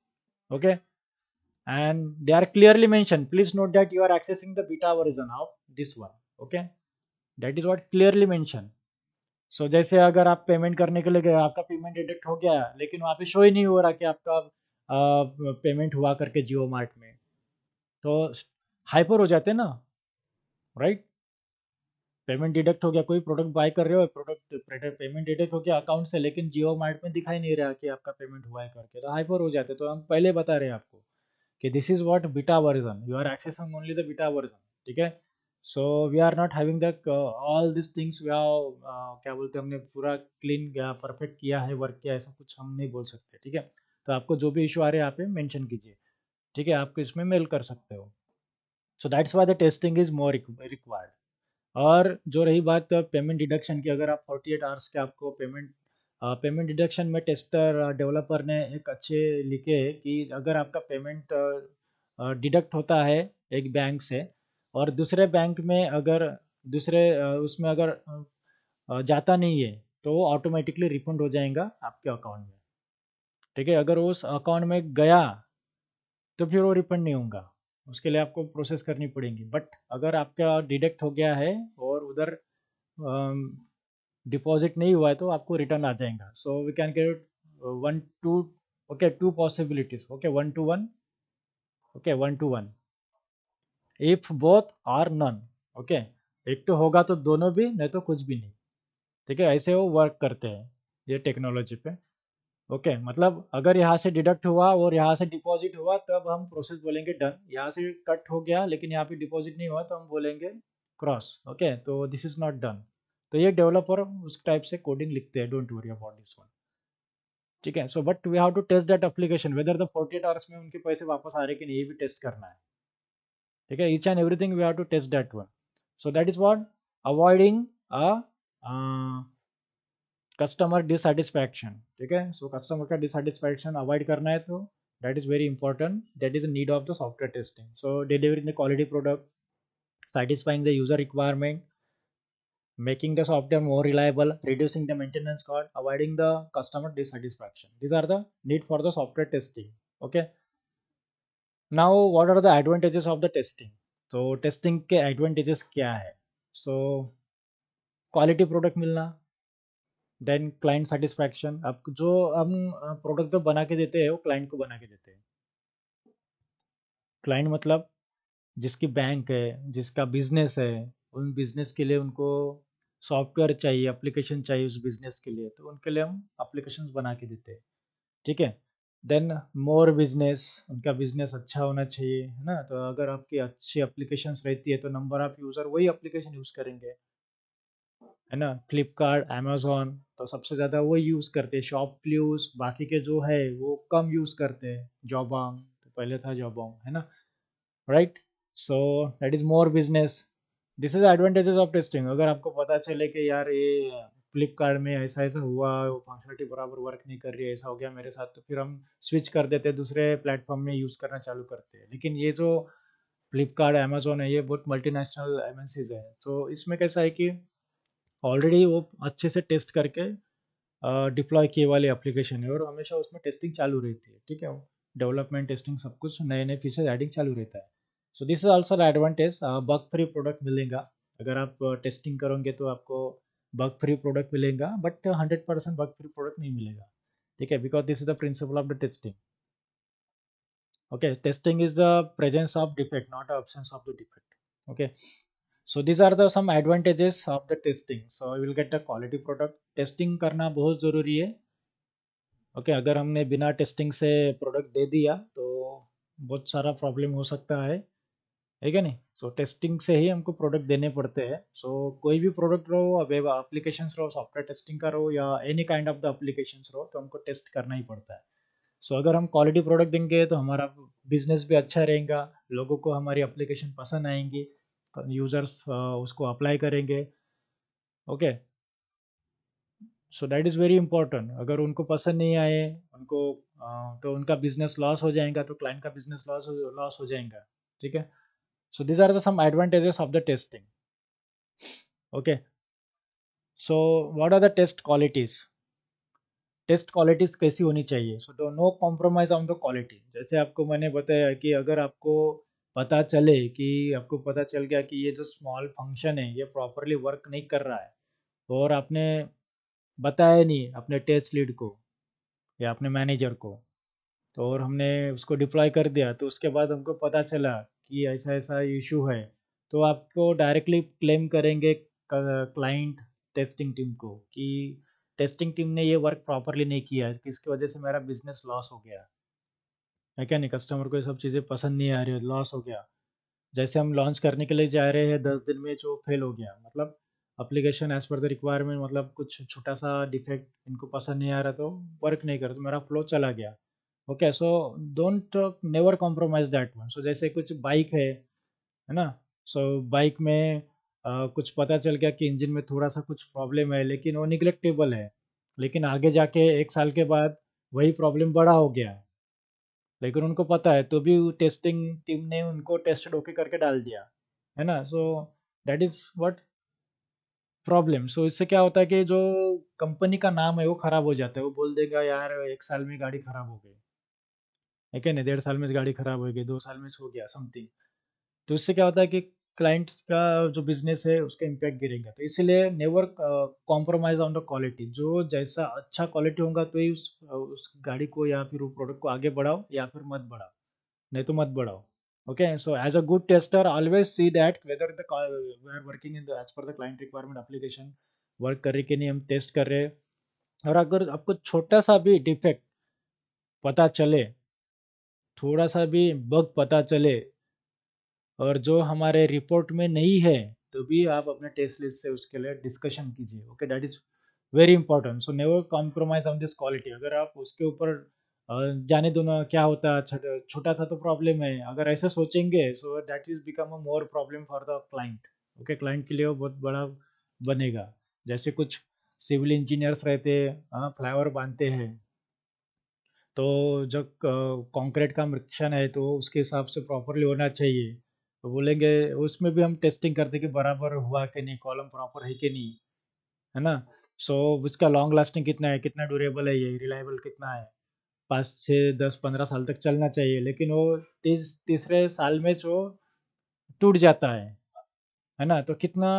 okay. And they are clearly mention, please note that you are accessing the beta version of this one, okay, that is what clearly mention. So जैसे अगर आप पेमेंट करने के लिए गए, आपका पेमेंट डिडक्ट हो गया लेकिन वहाँ पे शो ही नहीं हो रहा कि आपका पेमेंट हुआ करके जियो मार्ट में, तो हाइपर हो जाते हैं ना, राइट। पेमेंट डिडक्ट हो गया, कोई प्रोडक्ट बाय कर रहे हो, प्रोडक्ट पेमेंट डिडक्ट हो गया अकाउंट से, लेकिन जियो मार्ट में दिखाई नहीं रहा कि आपका पेमेंट हुआ है करके, तो हाइपर हो जाते। तो हम पहले बता रहे हैं आपको कि this is what beta version, you are accessing only the beta version, ठीक है। So we are not having the all this things, we क्या बोलते हैं, हमने पूरा क्लीन परफेक्ट किया है, वर्क किया, ऐसा कुछ हम नहीं बोल सकते, ठीक है। तो आपको जो भी इशू आ रहे हैं यहाँ पे मेंशन कीजिए, ठीक है, आपको इसमें मेल कर सकते हो। सो that's why the testing is more required. और जो रही बात पेमेंट डिडक्शन की, अगर आप 48 आवर्स के आपको पेमेंट डिडक्शन में टेस्टर डेवलपर ने एक अच्छे लिखे कि अगर आपका पेमेंट डिडक्ट होता है एक बैंक से और दूसरे बैंक में अगर उसमें अगर जाता नहीं है तो वो ऑटोमेटिकली रिफंड हो जाएगा आपके अकाउंट में, ठीक है। अगर उस अकाउंट में गया तो फिर वो रिफंड नहीं होगा, उसके लिए आपको प्रोसेस करनी पड़ेगी। बट अगर आपका डिडक्ट हो गया है और उधर डिपॉजिट नहीं हुआ है तो आपको रिटर्न आ जाएगा। So we can get one two, okay, two possibilities, okay, one two one, okay, one two one, if both are none, okay, एक तो होगा तो दोनों भी, नहीं तो कुछ भी नहीं, ठीक है। ऐसे वो वर्क करते हैं ये टेक्नोलॉजी पे, ओके। मतलब अगर यहाँ से डिडक्ट हुआ और यहाँ से डिपॉजिट हुआ तब हम प्रोसेस बोलेंगे डन, यहाँ से कट हो गया लेकिन यहाँ पे डिपॉजिट नहीं हुआ तो हम बोलेंगे क्रॉस, ओके, तो दिस इज नॉट डन। तो ये डेवलपर उस टाइप से कोडिंग लिखते हैं, don't worry about this one, ठीक है। So but we have to test that application whether the 48 hours में उनके पैसे वापस आ रहे कि नहीं, ये भी टेस्ट करना है, ठीक है। Each and everything we have to test that one. So that is what avoiding a customer dissatisfaction, ठीक है। सो कस्टमर का डिससेटिस्फैक्शन अवॉइड करना है तो that is very important, that is need of the software testing. So delivering the quality product, satisfying the user requirement, making the software more reliable, reducing the maintenance cost, avoiding the customer dissatisfaction. These are the need for the software testing, okay. Now what are the advantages of the testing? So testing के advantages क्या है? So quality product मिलना, then client satisfaction, अब जो हम product तो बना के देते हैं वो क्लाइंट को बना के देते हैं। क्लाइंट मतलब जिसकी बैंक है, जिसका बिजनेस है, उन बिजनेस के लिए उनको सॉफ्टवेयर चाहिए, एप्लीकेशन चाहिए उस बिजनेस के लिए, तो उनके लिए हम एप्लीकेशंस बना के देते हैं, ठीक है। देन मोर बिजनेस, उनका बिजनेस अच्छा होना चाहिए, है ना। तो अगर आपकी अच्छी एप्लीकेशंस रहती है तो नंबर ऑफ यूज़र वही एप्लीकेशन यूज़ करेंगे, है ना। फ्लिपकार्ट, अमेज़न तो सबसे ज़्यादा वो यूज़ करते हैं, शॉपक्लूज़ बाकी के जो है वो कम यूज़ करते हैं, जॉबोंग तो पहले था जॉबोंग, है ना, right. So that is more business, this is advantages of testing. अगर आपको पता चले कि यार ये फ्लिपकार्ट में ऐसा ऐसा हुआ, वो फंक्शनलिटी बराबर वर्क नहीं कर रही है, ऐसा हो गया मेरे साथ, तो फिर हम स्विच कर देते हैं, दूसरे प्लेटफॉर्म में यूज़ करना चालू करते हैं। लेकिन ये जो फ्लिपकार्ट अमेजोन है ये बहुत मल्टीनेशनल एमएनसीज है, तो इसमें कैसा है कि ऑलरेडी वो अच्छे से टेस्ट करके डिप्लॉय किए वाले एप्लीकेशन है और हमेशा उसमें टेस्टिंग चालू रहती है, ठीक है। डेवलपमेंट टेस्टिंग सब कुछ नए नए फीचर एडिंग चालू रहता है। So this is also the advantage, bug free product मिलेगा। अगर आप टेस्टिंग करोगे तो आपको बग फ्री प्रोडक्ट मिलेगा, बट 100% बग फ्री प्रोडक्ट नहीं मिलेगा, ठीक है, because this is the principle of the testing. Okay, testing is the presence of defect, not absence of the defect. Okay, so these are the some advantages of the testing. So we will get the quality product. Testing करना बहुत ज़रूरी है। Okay, अगर हमने बिना testing से product दे दिया तो बहुत सारा प्रॉब्लम हो सकता है क्या नहीं। सो टेस्टिंग से ही हमको प्रोडक्ट देने पड़ते हैं। सो कोई भी प्रोडक्ट रहो, वेब एप्लीकेशंस रहो, सॉफ्टवेयर टेस्टिंग का रहो या any kind of the applications रहो, तो हमको टेस्ट करना ही पड़ता है। सो अगर हम क्वालिटी प्रोडक्ट देंगे तो हमारा बिजनेस भी अच्छा रहेगा, लोगों को हमारी एप्लीकेशन पसंद आएंगी, यूज़र्स उसको अप्लाई करेंगे। Okay, so that is very important. अगर उनको पसंद नहीं आए, उनको तो उनका बिजनेस लॉस हो जाएगा, तो क्लाइंट का बिजनेस लॉस हो जाएगा, ठीक है। So these are the some advantages of the testing. Okay, so what are the test qualities. Test qualities कैसी होनी चाहिए। सो तो no compromise on the quality. जैसे आपको मैंने बताया कि अगर आपको पता चले कि आपको पता चल गया कि ये जो स्मॉल फंक्शन है ये प्रॉपरली वर्क नहीं कर रहा है, और आपने बताया नहीं अपने टेस्ट लीड को या अपने मैनेजर को, तो और हमने उसको डिप्लॉय कर दिया, तो उसके बाद हमको पता चला कि ऐसा ऐसा इशू है, तो आपको डायरेक्टली क्लेम करेंगे क्लाइंट टेस्टिंग टीम को कि टेस्टिंग टीम ने ये वर्क प्रॉपरली नहीं किया है, इसकी वजह से मेरा बिजनेस लॉस हो गया है क्या नहीं। कस्टमर को ये सब चीज़ें पसंद नहीं आ रही है, लॉस हो गया। जैसे हम लॉन्च करने के लिए जा रहे हैं, 10 दिन में जो फेल हो गया, मतलब application as per the requirement, मतलब कुछ छोटा सा डिफेक्ट इनको पसंद नहीं आ रहा, तो वर्क नहीं कर, तो मेरा फ्लो चला गया। Okay, so don't never compromise that one. So जैसे कुछ बाइक है ना। सो बाइक में कुछ पता चल गया कि इंजन में थोड़ा सा कुछ प्रॉब्लम है, लेकिन वो निगलेक्टेबल है, लेकिन आगे जाके 1 साल के बाद वही प्रॉब्लम बड़ा हो गया, लेकिन उनको पता है, तो भी टेस्टिंग टीम ने उनको टेस्टेड ओके करके डाल दिया, है ना। So that is what problem. So इससे क्या होता है कि जो कंपनी का नाम है वो खराब हो जाता है। वो बोल देगा यार 1 साल में गाड़ी खराब हो गई, है क्या नहीं, 1.5 साल में गाड़ी खराब हो गई, 2 साल में हो गया समथिंग। तो इससे क्या होता है कि क्लाइंट का जो बिजनेस है उसका इम्पैक्ट गिरेगा। तो इसीलिए never compromise on the quality. जो जैसा अच्छा क्वालिटी होगा तो ही उस गाड़ी को या फिर वो प्रोडक्ट को आगे बढ़ाओ, या फिर मत बढ़ाओ, नहीं तो मत बढ़ाओ। Okay, so as a good tester always see that whether the we are working in the as per the client requirement application work कर रही कि नहीं, हम टेस्ट कर रहे हैं। और अगर आपको छोटा सा भी डिफेक्ट पता चले, थोड़ा सा भी बग पता चले, और जो हमारे रिपोर्ट में नहीं है, तो भी आप अपने टेस्ट लिस्ट से उसके लिए डिस्कशन कीजिए। Okay, that is very important. So never compromise on this quality. अगर आप उसके ऊपर जाने दो ना, क्या होता है, छोटा सा तो प्रॉब्लम है, अगर ऐसे सोचेंगे, सो that is become a more problem for the client. Okay, client के लिए वो बहुत बड़ा बनेगा। जैसे कुछ सिविल इंजीनियर्स रहते हैं, फ्लाईओवर बांधते हैं, तो जब कंक्रीट का मिक्शन है तो उसके हिसाब से प्रॉपरली होना चाहिए, तो बोलेंगे उसमें भी हम टेस्टिंग करते हैं कि बराबर हुआ कि नहीं, कॉलम प्रॉपर है कि नहीं, है ना। सो उसका लॉन्ग लास्टिंग कितना है, कितना ड्यूरेबल है, ये रिलायबल कितना है, 5 से 10 15 साल तक चलना चाहिए, लेकिन वो तीसरे साल में जो टूट जाता है ना। तो कितना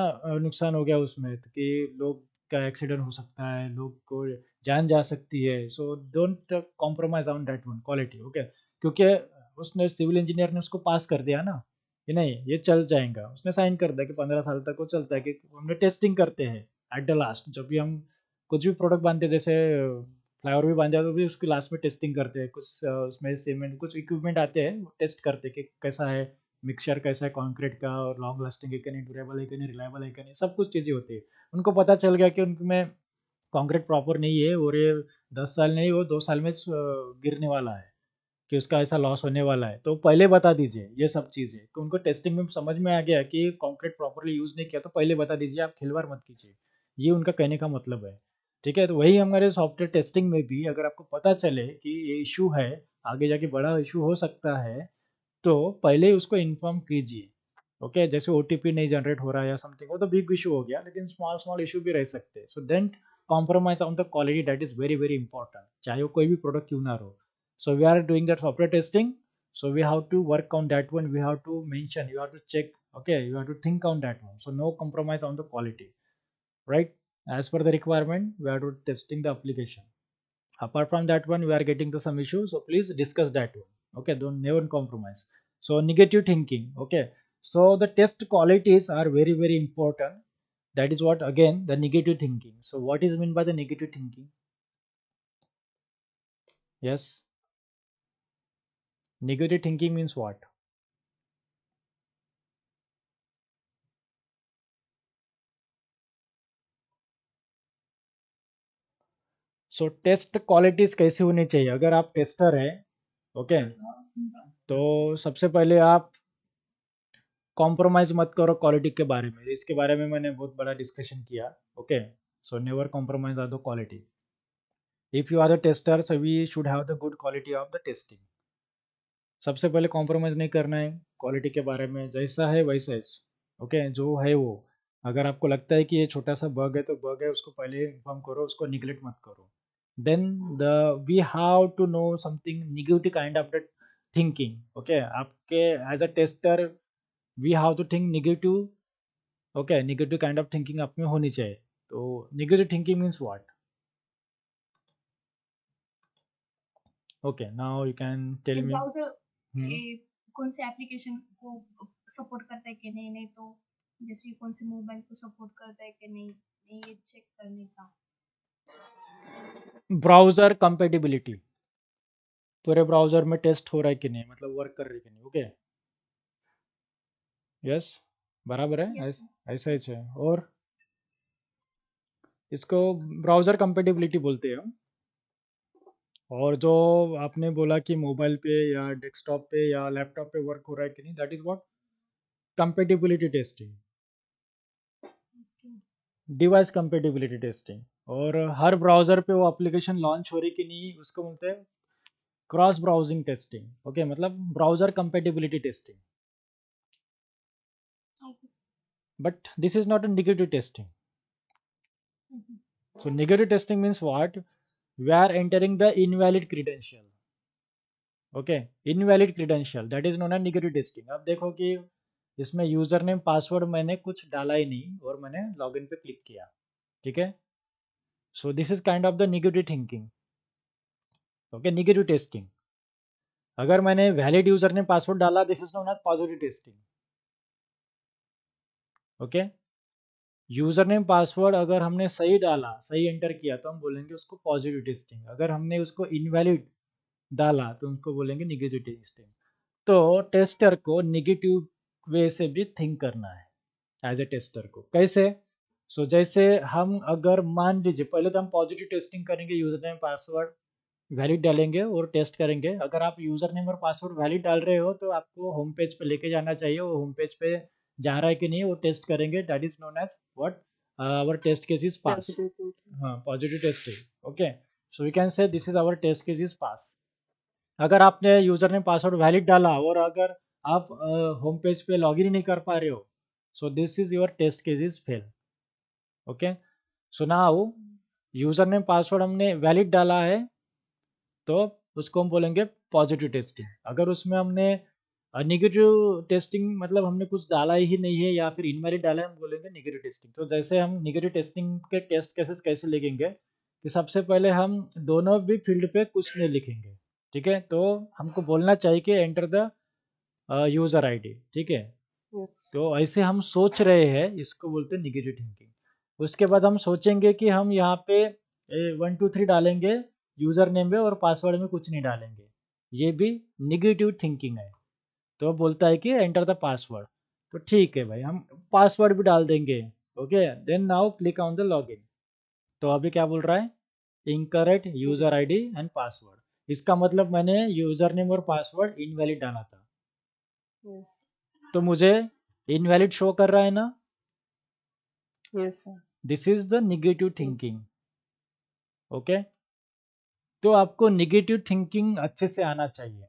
नुकसान हो गया उसमें, तो कि लोग का एक्सीडेंट हो सकता है, लोग को जान जा सकती है। So don't compromise on that one quality. Okay, क्योंकि उसने सिविल इंजीनियर ने उसको पास कर दिया ना कि नहीं ये चल जाएगा, उसने साइन कर दिया कि 15 साल तक वो चलता है, कि हमने टेस्टिंग करते हैं एट द लास्ट। जब भी हम कुछ भी प्रोडक्ट बांधते हैं, जैसे फ्लाईओवर भी बांधा तो भी उसकी लास्ट में टेस्टिंग करते हैं, कुछ उसमें सीमेंट कुछ इक्विपमेंट आते हैं, वो टेस्ट करते हैं कि कैसा है, मिक्सचर कैसा है कंक्रीट का, और लॉन्ग लास्टिंग है कि नहीं, ड्यूरेबल है कि नहीं, रिलायबल है कि नहीं, सब कुछ चीज़ें होती है। उनको पता चल गया कि उनमें कंक्रीट प्रॉपर नहीं है, और ये 10 साल नहीं, वो 2 साल में गिरने वाला है, कि उसका ऐसा लॉस होने वाला है, तो पहले बता दीजिए ये सब चीज़ें। तो उनको टेस्टिंग में समझ में आ गया कि कंक्रीट प्रॉपरली यूज़ नहीं किया, तो पहले बता दीजिए, आप खिलवाड़ मत कीजिए। ये उनका कहने का मतलब है, ठीक है। तो वही हमारे सॉफ्टवेयर टेस्टिंग में भी, अगर आपको पता चले कि ये इशू है, आगे जाके बड़ा इशू हो सकता है, तो पहले ही उसको इन्फॉर्म कीजिए। ओके, जैसे ओटीपी नहीं जनरेट हो रहा है या समथिंग, वो तो बिग इशू हो गया, लेकिन स्मॉल स्मॉल इशू भी रह सकते हैं। So then compromise on the quality, that is very very important, चाहे वो कोई भी product क्यों ना हो. So we are doing that software testing, so we have to work on that one, we have to mention, you have to check, okay, you have to think on that one, so no compromise on the quality, right? As per the requirement we are to testing the application. Apart from that one we are getting to some issues, so please discuss that one, okay, don't never compromise. So negative thinking, okay, so the test qualities are very very important, that is what again the negative thinking. So what is meant by the negative thinking? Yes, negative thinking means what? So test qualities कैसी होनी चाहिए? अगर आप tester है, okay, तो सबसे पहले आप कॉम्प्रोमाइज मत करो क्वालिटी के बारे में, इसके बारे में मैंने बहुत बड़ा डिस्कशन किया, okay. So never compromise on the quality. If you are the tester, so we should have the good quality of the testing. सबसे पहले कॉम्प्रोमाइज नहीं करना है क्वालिटी के बारे में, जैसा है वैसा है, ओके, जो है वो. अगर आपको लगता है कि ये छोटा सा बग है तो बग है, उसको पहले इन्फॉर्म करो, उसको निगलेक्ट मत करो. Then the we have to know something negative kind of the thinking, okay. आपके as a tester we have to think negative, okay, negative kind of thinking आप में होनी चाहिए. तो negative thinking means what? Okay, now you can tell ये me. Browser कौन से application को सपोर्ट करता है कि नहीं, नहीं तो जैसे कौन से मोबाइल को सपोर्ट करता है कि नहीं, ये चेक करने का. ब्राउजर कंपेटिबिलिटी, पूरे ब्राउजर में टेस्ट हो रहा है कि नहीं, मतलब वर्क कर रही है कि नहीं, ओके. यस, बराबर है, यस ऐसा ही है. और इसको ब्राउजर कंपेटिबिलिटी बोलते हैं हम. और जो आपने बोला कि मोबाइल पे या डेस्कटॉप पे या लैपटॉप पे वर्क हो रहा है कि नहीं, that is what compatibility testing, device compatibility testing. और हर ब्राउजर पे वो एप्लीकेशन लॉन्च हो रही कि नहीं, उसको बोलते हैं क्रॉस ब्राउजिंग टेस्टिंग, ओके, मतलब browser compatibility testing. But this is not a negative testing. So negative testing means what? We are entering the invalid credential. Okay, invalid credential, that is known as negative testing. अब देखो कि इसमें user name password मैंने कुछ डाला ही नहीं और मैंने लॉगिन पे क्लिक किया, ठीक है. So this is kind of the negative thinking, okay, negative testing. अगर मैंने वैलिड यूजर नेम पासवर्ड डाला, this is known as positive testing, okay. User name password अगर हमने सही डाला, सही एंटर किया, तो हम बोलेंगे उसको पॉजिटिव टेस्टिंग. अगर हमने उसको इनवैलिड डाला तो उनको बोलेंगे निगेटिव टेस्टिंग. तो टेस्टर को नेगेटिव वे से भी थिंक करना है एज ए टेस्टर को. कैसे? सो जैसे हम अगर मान लीजिए, पहले तो हम पॉजिटिव टेस्टिंग करेंगे, यूजर नेम पासवर्ड वैलिड डालेंगे और टेस्ट करेंगे. अगर आप यूजर नेम और पासवर्ड वैलिड डाल रहे हो तो आपको होम पेज पे लेके जाना चाहिए, वो होम पेज पे जा रहा है कि नहीं वो टेस्ट करेंगे. That is known as what our test case is pass. Positive thinking. हाँ, positive testing, okay. So we can say this is our test case is pass. अगर आपने यूजर नेम पासवर्ड वैलिड डाला और अगर आप home page पे login ही नहीं कर पा रहे हो, so this is your test case is fail, okay. So now user name password हमने वैलिड डाला है तो उसको हम बोलेंगे पॉजिटिव टेस्टिंग. अगर उसमें हमने नेगेटिव टेस्टिंग मतलब हमने कुछ डाला ही नहीं है या फिर इनवैलिड डाला है, हम बोलेंगे नेगेटिव टेस्टिंग. तो जैसे हम नेगेटिव टेस्टिंग के टेस्ट केसेस कैसे लिखेंगे कि सबसे पहले हम दोनों भी फील्ड पे कुछ नहीं लिखेंगे, ठीक है. तो हमको बोलना चाहिए कि एंटर द यूजर आईडी, ठीक है. Yes. तो ऐसे हम सोच रहे हैं, इसको बोलते हैं नेगेटिव थिंकिंग. उसके बाद हम सोचेंगे कि हम यहाँ पे 1 2 3 डालेंगे यूजर नेम में और पासवर्ड में कुछ नहीं डालेंगे, ये भी नेगेटिव थिंकिंग है. तो बोलता है कि एंटर द पासवर्ड. तो ठीक है भाई, हम पासवर्ड भी डाल देंगे, okay. Then now click on the login. तो अभी क्या बोल रहा है? Incorrect user ID and password. इसका मतलब मैंने यूजर नेम और पासवर्ड इनवैलिड डाला था, Yes. तो मुझे इनवैलिड शो कर रहा है ना. Yes, sir. This is the negative thinking, okay. तो आपको नेगेटिव थिंकिंग अच्छे से आना चाहिए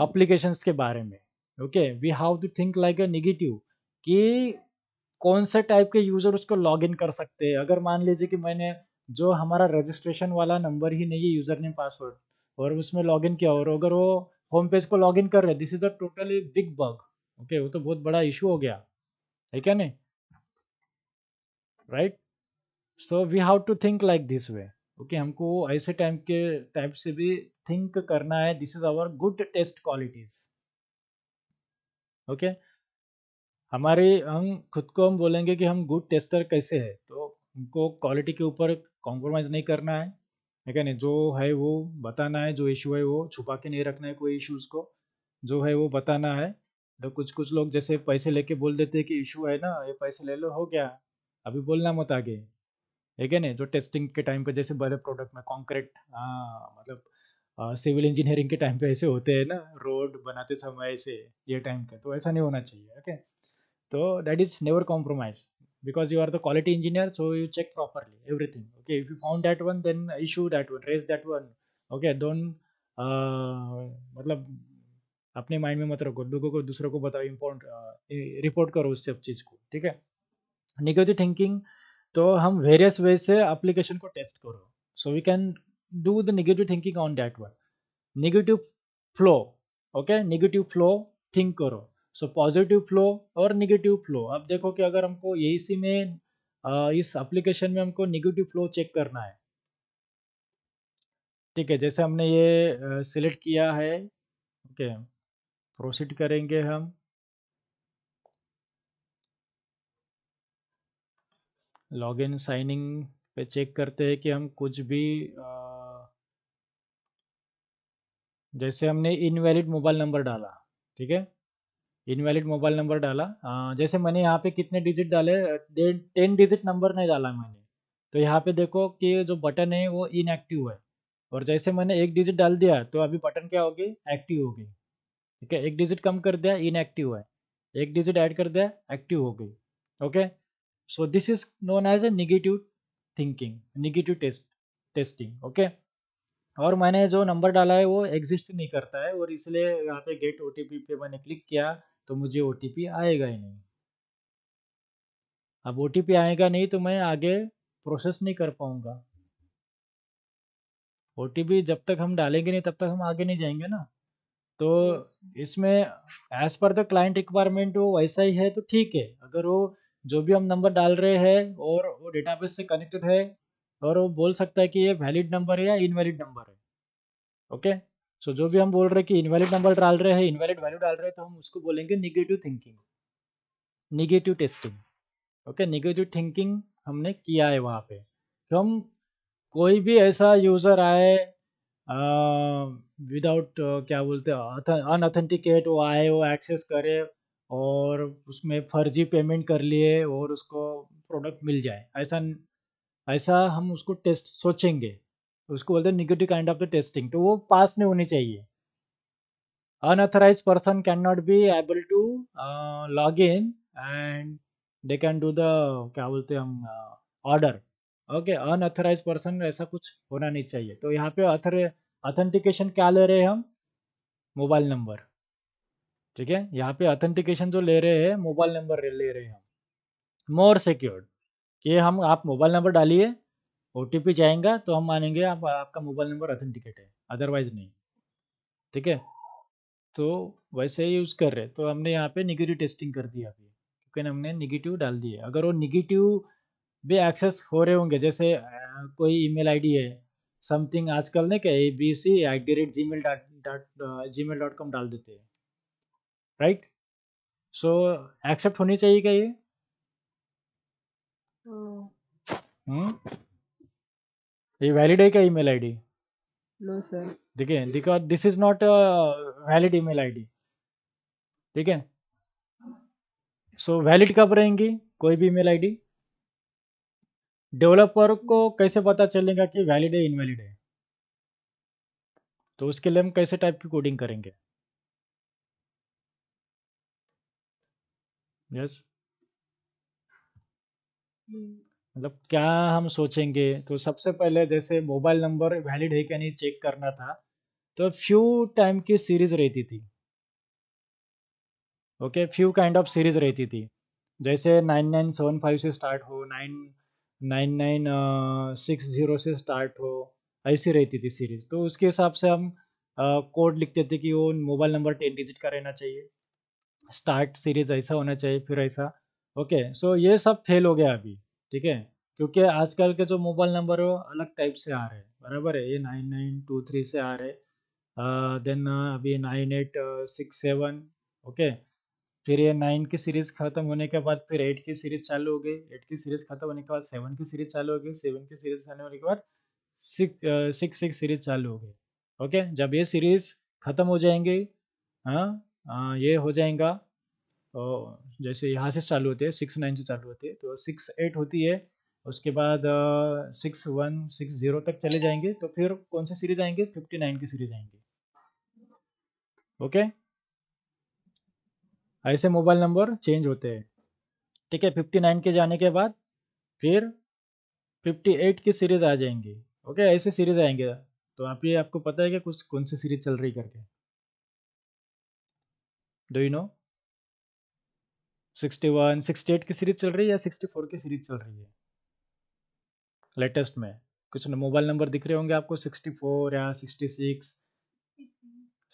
एप्लीकेशंस के बारे में, okay. We have to think like a negative कि कौन से टाइप के यूज़र उसको लॉगिन कर सकते हैं। अगर मान लीजिए कि मैंने जो हमारा रजिस्ट्रेशन वाला नंबर ही नहीं है यूज़र नेम पासवर्ड और उसमें लॉगिन किया और अगर वो होम पेज को लॉगिन कर रहे हैं, this is a totally big bug. Okay, वो तो बहुत बड़ा इशू हो गया है क्या नहीं, right. So we have to think like this way. Okay, हमको ऐसे टाइप से भी थिंक करना है। This is our good test qualities. Okay, हमारे हम खुद को हम बोलेंगे कि हम गुड टेस्टर कैसे है, तो हमको क्वालिटी के ऊपर कॉम्प्रोमाइज़ नहीं करना है क्या नहीं। जो है वो बताना है, जो इशू है वो छुपा के नहीं रखना है, कोई इश्यूज़ को जो है वो बताना है। तो कुछ कुछ लोग जैसे पैसे लेके बोल देते हैं कि इशू है ना, ये पैसे ले लो, हो गया, अभी बोलना मत आगे, है क्या नहीं। जो टेस्टिंग के टाइम पे जैसे बड़े प्रोडक्ट में कॉन्क्रीट, हाँ मतलब सिविल इंजीनियरिंग के टाइम पे ऐसे होते हैं ना, रोड बनाते समय ऐसे, ये टाइम का तो ऐसा नहीं होना चाहिए। Okay, so that is never compromise because you are the quality engineer, so you check properly everything. Okay, if you found that one, then issue that one, raise that one. Okay, don't मतलब अपने mind में मत रखो, लोगों को दूसरों को बताओ, इम्पोर्टेंट रिपोर्ट करो उस सब चीज़ को, ठीक है। नेगेटिव थिंकिंग, तो हम वेरियस वे से एप्लीकेशन को टेस्ट करो, so we can do the negative thinking on that one. Negative flow, okay, negative flow think करो। सो पॉजिटिव फ्लो और नेगेटिव फ्लो, अब देखो कि अगर हमको एसी में इस एप्लीकेशन में हमको नेगेटिव फ्लो चेक करना है, ठीक है। जैसे हमने ये सिलेक्ट किया है, ओके, प्रोसीड करेंगे हम। लॉगिन साइनिंग पे चेक करते हैं कि हम कुछ भी जैसे हमने इनवैलिड मोबाइल नंबर डाला, ठीक है, इनवैलिड मोबाइल नंबर डाला। जैसे मैंने यहाँ पे कितने डिजिट डाले, 10 डिजिट नंबर नहीं डाला मैंने, तो यहाँ पे देखो कि जो बटन है वो इनएक्टिव है। और जैसे मैंने एक डिजिट डाल दिया तो अभी बटन क्या हो गई, एक्टिव हो गई, ठीक है। एक डिजिट कम कर दिया, इनएक्टिव है, एक डिजिट ऐड कर दिया, एक्टिव हो गई। Okay, so this is known as a negative thinking, negative testing. Okay, और मैंने जो नंबर डाला है वो एग्जिस्ट नहीं करता है, और इसलिए यहाँ पे गेट ओटीपी पे मैंने क्लिक किया तो मुझे ओटीपी आएगा ही नहीं। अब ओटीपी आएगा नहीं तो मैं आगे प्रोसेस नहीं कर पाऊंगा। ओटीपी जब तक हम डालेंगे नहीं तब तक हम आगे नहीं जाएंगे ना। तो Yes. इसमें as per the client requirement वो वैसा ही है तो ठीक है। अगर वो जो भी हम नंबर डाल रहे हैं और वो डेटाबेस से कनेक्टेड है और वो बोल सकता है कि ये वैलिड नंबर है या इनवैलिड नंबर है। ओके, सो जो भी हम बोल रहे हैं कि इनवैलिड नंबर डाल रहे हैं, इनवैलिड वैल्यू डाल रहे हैं, तो हम उसको बोलेंगे negative thinking, negative testing. Okay, negative thinking हमने किया है वहाँ पे। तो हम कोई भी ऐसा यूज़र आए विदाउट क्या बोलते हैं अनऑथेंटिकेट, वो आए, वो एक्सेस करे और उसमें फर्जी पेमेंट कर लिए और उसको प्रोडक्ट मिल जाए, ऐसा ऐसा हम उसको टेस्ट सोचेंगे, उसको बोलते हैं negative kind of the testing, तो वो पास नहीं होनी चाहिए। unauthorized person cannot be able to log in and they can do the क्या बोलते हैं हम ऑर्डर। ओके, अनऑथराइज पर्सन ऐसा कुछ होना नहीं चाहिए। तो यहाँ पे ऑथेंटिकेशन क्या ले रहे हैं हम, मोबाइल नंबर, ठीक है। यहाँ पे ऑथेंटिकेशन जो ले रहे हैं मोबाइल नंबर ले रहे हैं हम, मोर सिक्योर्ड, कि हम आप मोबाइल नंबर डालिए, ओटीपी जाएगा तो हम मानेंगे आप आपका मोबाइल नंबर ऑथेंटिकेट है, अदरवाइज नहीं, ठीक है। तो वैसे ही यूज़ कर रहे हैं, तो हमने यहाँ पे निगेटिव टेस्टिंग कर दिया अभी, क्योंकि हमने निगेटिव डाल दिया। अगर वो निगेटिव भी एक्सेस हो रहे होंगे, जैसे कोई ईमेल आईडी है समथिंग, आजकल ने क्या abc@gmail.com डाल देते हैं, राइट। सो एक्सेप्ट होनी चाहिए क्या ये? No. ये वैलिड है क्या ईमेल आईडी? No, sir. देखिए, because this is not valid email ID, ठीक है। सो वैलिड कब रहेंगी कोई भी ईमेल आईडी? डेवलपर को कैसे पता चलेगा कि वैलिड है इनवैलिड है? तो उसके लिए हम कैसे टाइप की कोडिंग करेंगे? यस, मतलब क्या हम सोचेंगे, तो सबसे पहले जैसे मोबाइल नंबर वैलिड है क्या नहीं चेक करना था, तो फ्यू टाइम की सीरीज रहती थी। Okay, few kind of series रहती थी। जैसे 9975 से स्टार्ट हो, 9960 से स्टार्ट हो, ऐसी रहती थी सीरीज। तो उसके हिसाब से हम कोड लिखते थे कि वो मोबाइल नंबर 10 डिजिट का रहना चाहिए, स्टार्ट सीरीज ऐसा होना चाहिए, फिर ऐसा। ओके, सो ये सब फेल हो गया अभी, ठीक है, क्योंकि आजकल के जो मोबाइल नंबर है वो अलग टाइप से आ रहे हैं, बराबर है, ये 9923 से आ रहे हैं, देन अभी 9867। ओके, फिर ये 9 की सीरीज़ ख़त्म होने के बाद फिर 8 की सीरीज़ चालू हो गई, 8 की सीरीज़ ख़त्म होने के बाद 7 की सीरीज़ चालू हो गई, 7 की सीरीज़ चालू होने के बाद 6 सीरीज़ चालू हो गई। ओके, जब ये सीरीज़ ख़त्म हो जाएंगे, हाँ, ये हो जाएगा, जैसे यहाँ से चालू होते हैं 6 9 से चालू होते हैं, तो 6 8 होती है, उसके बाद 6 1 6 0 तक चले जाएंगे, तो फिर कौन से सीरीज़ आएंगे, 59 की सीरीज़ आएंगे। ओके, ऐसे मोबाइल नंबर चेंज होते हैं, ठीक है। 59 के जाने के बाद फिर 58 की सीरीज आ जाएंगी। ओके, ऐसे सीरीज आएंगे। तो आप ये, आपको पता है कि कुछ कौन सी सीरीज चल रही करके, डू यू नो? 61 68 की सीरीज चल रही है या 64 की सीरीज चल रही है लेटेस्ट में? कुछ मोबाइल नंबर दिख रहे होंगे आपको, 64 या 66,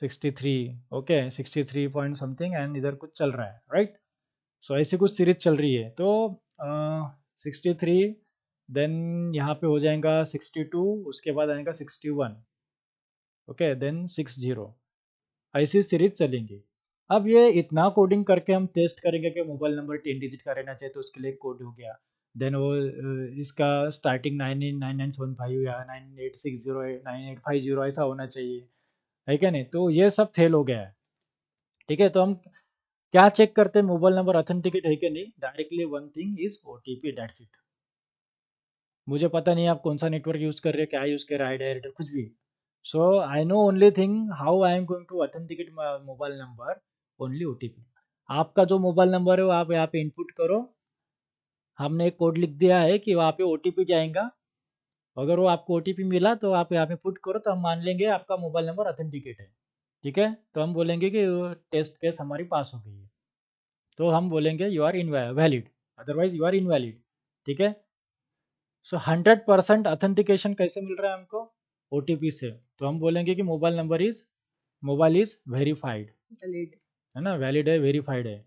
63। ओके, 63 पॉइंट समथिंग एंड इधर कुछ चल रहा है, राइट। सो ऐसी कुछ सीरीज चल रही है, तो 63, देन यहाँ पे हो जाएगा 62, उसके बाद आएगा 61। ओके, देन 60, ऐसी सीरीज चलेंगी। अब ये इतना कोडिंग करके हम टेस्ट करेंगे कि मोबाइल नंबर 10 डिजिट का रहना चाहिए, तो उसके लिए कोड हो गया। देन वो इसका स्टार्टिंग 999975 या 9860 9850 ऐसा होना चाहिए, है क्या नहीं? तो ये सब फेल हो गया है, ठीक है। तो हम क्या चेक करते हैं, मोबाइल नंबर ऑथेंटिकेट है कि नहीं? Directly one thing is OTP, that's it. मुझे पता नहीं आप कौन सा नेटवर्क यूज़ कर रहे हैं, क्या यूज़ कर रहे हैं, आइडिया, एयरटेल, कुछ भी। So I know only thing how I am going to authenticate my mobile number, only OTP। आपका जो मोबाइल नंबर है वो आप यहाँ पे इनपुट करो, हमने एक कोड लिख दिया है कि वहाँ पे OTP जाएगा, अगर वो आपको OTP मिला तो आप यहाँ पे पुट करो, तो हम मान लेंगे आपका मोबाइल नंबर ऑथेंटिकेट है, ठीक है। तो हम बोलेंगे कि टेस्ट केस हमारी पास हो गई है, तो हम बोलेंगे you are invalid, otherwise you are invalid, ठीक है। सो 100% ऑथेंटिकेशन कैसे मिल रहा है हमको? OTP से। तो हम बोलेंगे कि मोबाइल इज वेरीफाइड, Valid. है ना, वैलिड है, वेरीफाइड है,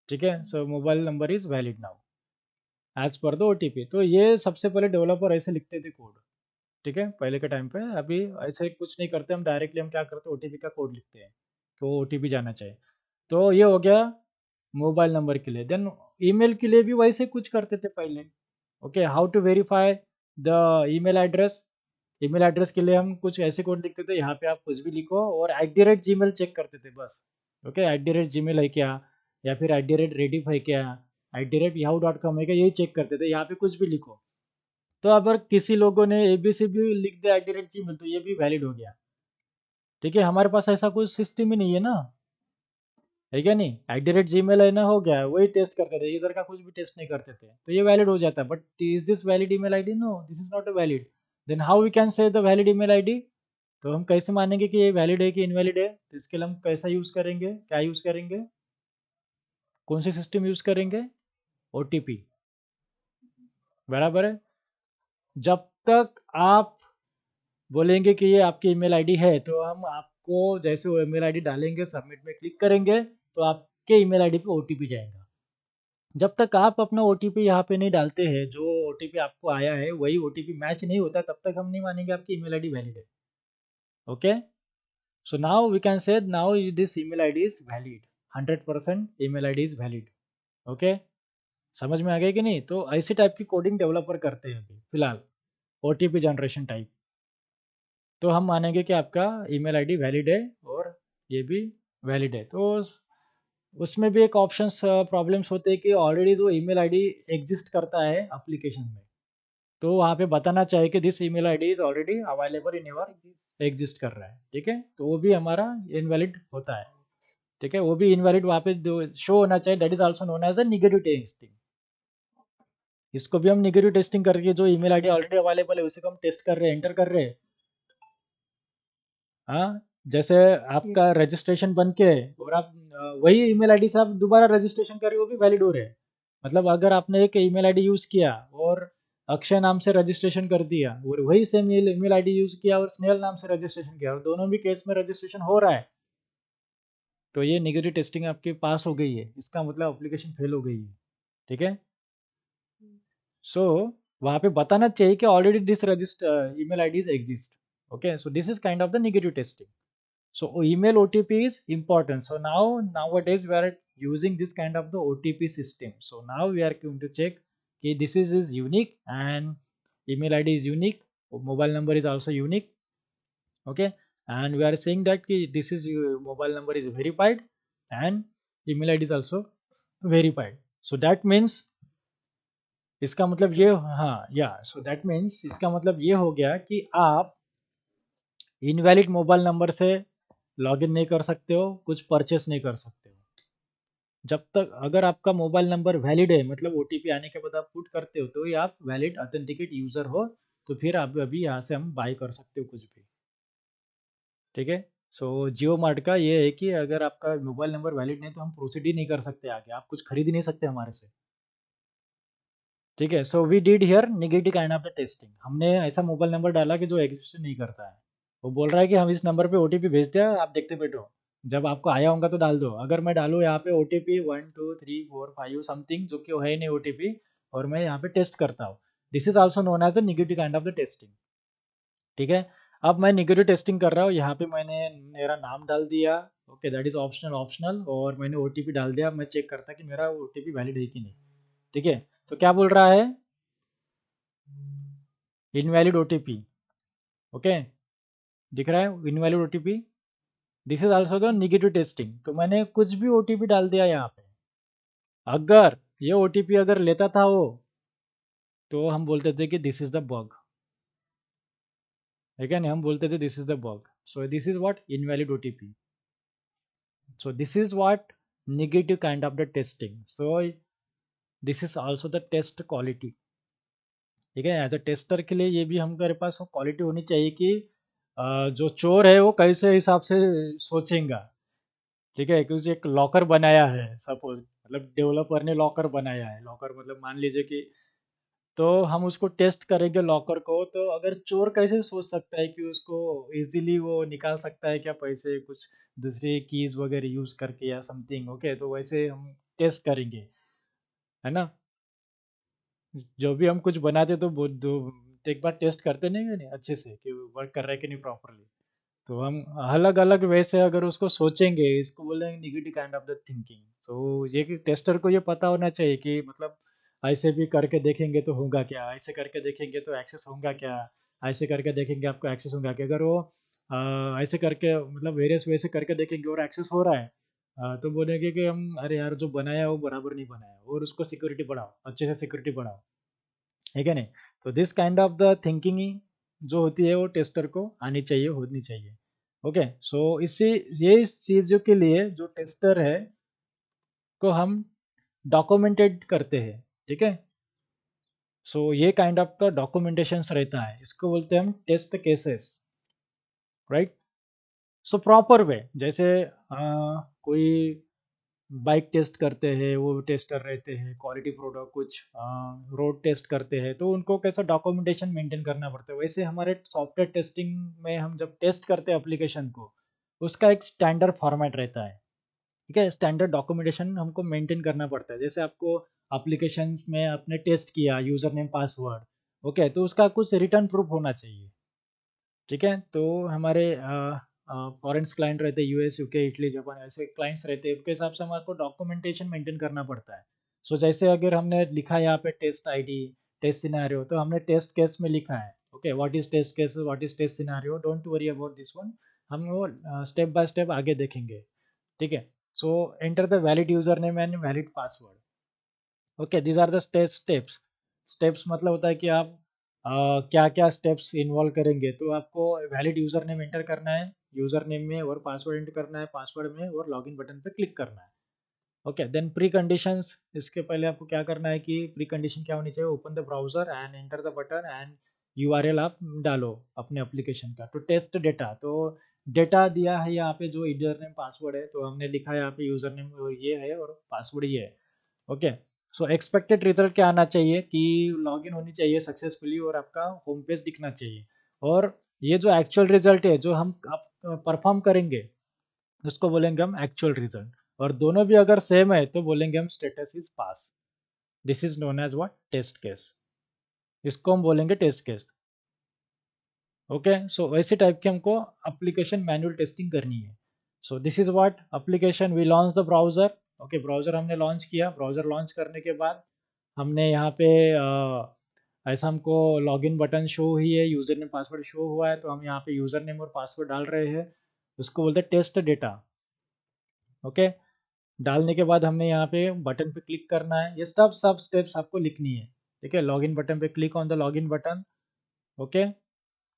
ठीक है। So mobile number is valid now as per the OTP। तो ये सबसे पहले डेवलपर ऐसे लिखते थे कोड, ठीक है, पहले के टाइम पे। अभी ऐसे कुछ नहीं करते हम, डायरेक्टली हम क्या करते हैं, OTP का कोड लिखते हैं कि वो OTP जाना चाहिए। तो ये हो गया मोबाइल नंबर के लिए। देन ईमेल के लिए भी वैसे कुछ करते थे पहले। Okay, how to verify the email address? Email address के लिए हम कुछ ऐसे कोड लिखते थे, यहाँ पे आप कुछ भी लिखो और @gmail चेक करते थे बस। ओके, @gmail है क्या, या फिर @rediff है क्या, @yahoo.com है क्या, यही चेक करते थे, यहाँ पे कुछ भी लिखो। तो अगर किसी लोगों ने ABC भी लिख दिया @gmail, तो ये भी वैलिड हो गया, ठीक है। हमारे पास ऐसा कोई सिस्टम ही नहीं है ना, है क्या नहीं? @gmail है ना, हो गया, वही टेस्ट करते थे, इधर का कुछ भी टेस्ट नहीं करते थे, तो ये वैलिड हो जाता है। But is this valid email ID? No, this is not a valid. Then how we can say the valid email ID? तो हम कैसे मानेंगे कि ये वैलिड है कि इनवैलिड है? तो इसके लिए हम कैसा यूज़ करेंगे, क्या यूज़ करेंगे, कौन सी सिस्टम यूज़ करेंगे? OTP, बराबर है। जब तक आप बोलेंगे कि ये आपकी ईमेल आईडी है, तो हम आपको जैसे वो ईमेल आईडी डालेंगे, सबमिट में क्लिक करेंगे, तो आपके ईमेल आईडी पे OTP जाएगा। जब तक आप अपना OTP यहाँ पे नहीं डालते हैं, जो OTP आपको आया है वही OTP मैच नहीं होता, तब तक हम नहीं मानेंगे आपकी ईमेल आईडी वैलिड है। Okay, so now we can say now this email ID is valid, 100% email ID is valid. Okay, समझ में आ गया कि नहीं? तो ऐसी टाइप की कोडिंग डेवलपर करते हैं अभी फिलहाल, OTP जनरेशन टाइप। तो हम मानेंगे कि आपका ईमेल आईडी वैलिड है और ये भी वैलिड है। तो उसमें भी एक ऑप्शंस प्रॉब्लम्स होते हैं कि ऑलरेडी जो ईमेल आईडी एग्जिस्ट करता है एप्लीकेशन में, तो वहाँ पे बताना चाहिए कि this email ID is already available in your, Exist. Exist कर रहा है, ठीक है। तो वो भी हमारा इनवैलिड होता है, ठीक है, वो भी इनवैलिड वहाँ पे शो होना चाहिए। That is also known as a negative testing. इसको भी हम निगेटिव टेस्टिंग करके जो ईमेल आईडी ऑलरेडी अवेलेबल है उसी को हम टेस्ट कर रहे हैं, एंटर कर रहे हैं। हाँ, जैसे आपका रजिस्ट्रेशन बन के और आप वही ईमेल आईडी से आप दोबारा रजिस्ट्रेशन कर रहे हो, वो भी वैलिड हो रहे हैं। मतलब अगर आपने एक ईमेल आईडी यूज किया और अक्षय नाम से रजिस्ट्रेशन कर दिया और वही सेम ईमेल आईडी यूज किया और स्नेहल नाम से रजिस्ट्रेशन किया और दोनों भी केस में रजिस्ट्रेशन हो रहा है, तो ये नेगेटिव टेस्टिंग आपके पास हो गई है, इसका मतलब एप्लीकेशन फेल हो गई है। ठीक है, सो वहाँ पे बताना चाहिए कि already this register email IDs exist. Okay, so this is kind of the negative testing. So email OTP is important. So nowadays we are using this kind of the OTP system. So now we are going to check कि this is unique and email ID is unique, mobile number is also unique. Okay, and we are saying that कि this is mobile number is verified and email ID is also verified. So that means इसका मतलब ये, हाँ या so that means इसका मतलब ये हो गया कि आप इनवैलिड मोबाइल नंबर से लॉगिन नहीं कर सकते हो, कुछ परचेस नहीं कर सकते हो। जब तक अगर आपका मोबाइल नंबर वैलिड है, मतलब ओटीपी आने के बाद आप पुट करते हो, तो ये आप वैलिड ऑथेंटिकेट यूज़र हो, तो फिर आप अभी यहाँ से हम बाय कर सकते हो कुछ भी। ठीक है, सो जियो मार्ट का ये है कि अगर आपका मोबाइल नंबर वैलिड नहीं तो हम प्रोसीड ही नहीं कर सकते आगे, आप कुछ खरीद ही नहीं सकते हमारे से। ठीक है, so we did here negative kind of the testing. हमने ऐसा मोबाइल नंबर डाला कि जो एग्जिस्ट नहीं करता है, वो बोल रहा है कि हम इस नंबर पे ओटीपी भेजते हैं, आप देखते बैठो, जब आपको आया होगा तो डाल दो। अगर मैं डालूँ यहाँ पे ओटीपी 1 2 3 4 5 समथिंग, जो कि है नहीं ओटीपी, और मैं यहाँ पे टेस्ट करता हूँ, this is also known as the negative kind of the testing. ठीक है, अब मैं नेगेटिव टेस्टिंग कर रहा हूँ, यहाँ पे मैंने मेरा नाम डाल दिया, okay that is optional optional, और मैंने ओटीपी डाल दिया, मैं चेक करता कि मेरा ओटीपी वैलिड है कि नहीं। ठीक है, तो क्या बोल रहा है, इनवैलिड ओटीपी। ओके, दिख रहा है invalid OTP, this is also the negative testing. तो मैंने कुछ भी ओटीपी डाल दिया यहाँ पे, अगर ये ओटीपी अगर लेता था वो, तो हम बोलते थे कि दिस इज द बग, ठीक है ना, हम बोलते थे this is the bug. So this is what invalid OTP, so this is what negative kind of the testing. So this is also the test quality. ठीक है, एज अ टेस्टर के लिए ये भी हमारे पास क्वालिटी होनी चाहिए कि जो चोर है वो कैसे हिसाब से सोचेगा। ठीक है, क्योंकि एक लॉकर बनाया है, सपोज मतलब डेवलपर ने लॉकर बनाया है, लॉकर मतलब मान लीजिए कि, तो हम उसको टेस्ट करेंगे लॉकर को, तो अगर चोर कैसे सोच सकता है कि उसको इजीली वो निकाल सकता है क्या पैसे, कुछ दूसरी कीज वगैरह यूज करके या समथिंग। ओके, तो वैसे हम टेस्ट करेंगे, है ना, जो भी हम कुछ बनाते तो एक बार टेस्ट करते नहीं अच्छे से कि वर्क कर रहा है कि नहीं प्रॉपरली। तो हम अलग अलग वे से अगर उसको सोचेंगे, इसको बोलेंगे negative kind of the thinking. तो ये कि टेस्टर को ये पता होना चाहिए कि मतलब ऐसे भी करके देखेंगे तो होगा क्या, ऐसे करके देखेंगे तो एक्सेस होगा क्या, ऐसे करके देखेंगे आपको एक्सेस होगा क्या। अगर वो ऐसे करके मतलब वेरियस वे से करके देखेंगे और एक्सेस हो रहा है, तो बोलेंगे कि हम अरे यार जो बनाया वो बराबर नहीं बनाया, और उसको सिक्योरिटी बढ़ाओ, अच्छे से सिक्योरिटी बढ़ाओ, है क्या नहीं। तो this kind of the thinking जो होती है वो टेस्टर को आनी चाहिए, होनी चाहिए। ओके, सो इसी ये इस चीज़ों के लिए जो टेस्टर है को हम डॉक्यूमेंटेड करते हैं। ठीक है, सो ये काइंड ऑफ का डॉक्यूमेंटेशन रहता है, इसको बोलते हैं हम test cases, right. So proper way, जैसे कोई बाइक टेस्ट करते हैं, वो टेस्टर रहते हैं, क्वालिटी प्रोडक्ट कुछ रोड टेस्ट करते हैं, तो उनको कैसा डॉक्यूमेंटेशन मेंटेन करना पड़ता है, वैसे हमारे सॉफ्टवेयर टेस्टिंग में हम जब टेस्ट करते हैं एप्लीकेशन को, उसका एक स्टैंडर्ड फॉर्मेट रहता है। ठीक है, स्टैंडर्ड डॉक्यूमेंटेशन हमको मेंटेन करना पड़ता है। जैसे आपको एप्लीकेशन में आपने टेस्ट किया यूज़र नेम पासवर्ड, ओके, तो उसका कुछ रिटर्न प्रूफ होना चाहिए। ठीक है, तो हमारे फॉरेन्स क्लाइंट रहते हैं, यूएस यूके इटली जापान, ऐसे क्लाइंट्स रहते हैं, उसके हिसाब से हमारे को डॉक्यूमेंटेशन मेंटेन करना पड़ता है। सो जैसे अगर हमने लिखा है यहाँ पे टेस्ट आईडी, टेस्ट सिनेरियो, तो हमने टेस्ट केस में लिखा है, okay what is test case, what is test scenario, don't worry about this one, हम वो स्टेप बाय स्टेप आगे देखेंगे। ठीक है, so enter the valid user name and valid password. Okay, these are the steps. Steps मतलब होता है कि आप क्या क्या स्टेप्स इन्वॉल्व करेंगे, तो आपको वैलिड यूज़र नेम एंटर करना है, यूज़र नेम में, और पासवर्ड एंटर करना है, पासवर्ड में, और लॉगिन बटन पे क्लिक करना है। ओके, देन प्री कंडीशंस, इसके पहले आपको क्या करना है कि प्री कंडीशन क्या होनी चाहिए, open the browser and enter the button and URL आप डालो अपने एप्लीकेशन का, तो टेस्ट डेटा, तो डेटा दिया है यहाँ पे जो यूजर नेम पासवर्ड है, तो हमने लिखा है यहाँ पे यूज़र नेम ये है और पासवर्ड ये है। ओके, सो एक्सपेक्टेड रिजल्ट क्या आना चाहिए कि लॉगिन होनी चाहिए सक्सेसफुली और आपका होम पेज दिखना चाहिए। और ये जो एक्चुअल रिजल्ट है जो हम आप परफॉर्म करेंगे उसको बोलेंगे हम एक्चुअल रिजल्ट। और दोनों भी अगर सेम है तो बोलेंगे हम status is pass. This is known as what, test case. इसको हम बोलेंगे टेस्ट केस। ओके, सो वैसे टाइप की हमको एप्लीकेशन मैनुअल टेस्टिंग करनी है। So this is what application we launch the browser. Okay, browser हमने लॉन्च किया। ब्राउज़र लॉन्च करने के बाद हमने यहाँ पे ऐसा हमको लॉगिन बटन शो हुई है, यूज़र नेम पासवर्ड शो हुआ है, तो हम यहाँ पे यूज़र नेम और पासवर्ड डाल रहे हैं। उसको बोलते हैं टेस्ट डेटा। ओके, डालने के बाद हमने यहाँ पे बटन पे क्लिक करना है। ये सब स्टेप्स आपको लिखनी है। ठीक है, लॉगिन बटन पे click on the login button. Okay,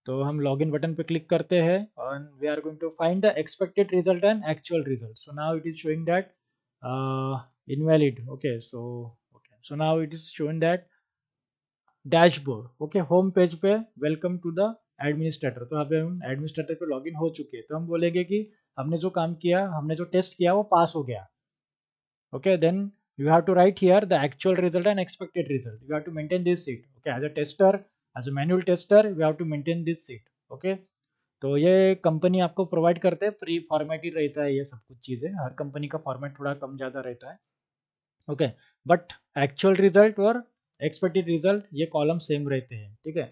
तो हम लॉगिन बटन पे क्लिक करते हैं और we are going to find the expected result and actual result. So now it is showing that invalid. Okay, so now it is showing that dashboard. Okay, home page पे welcome to the administrator. तो यहाँ पे हम administrator पे login हो चुके हैं, तो हम बोलेंगे कि हमने जो काम किया, हमने जो टेस्ट किया वो पास हो गया। Okay, then you have to write here the actual result and expected result. You have to maintain this sheet. Okay, as a tester, as a manual tester, we have to maintain this sheet. Okay, तो ये company आपको provide करते हैं, pre format ही रहता है ये सब कुछ चीज़ें। हर कंपनी का फॉर्मेट थोड़ा कम ज़्यादा रहता है। ओके, बट एक्चुअल रिजल्ट और एक्सपेक्टेड रिजल्ट ये कॉलम सेम रहते हैं। ठीक है,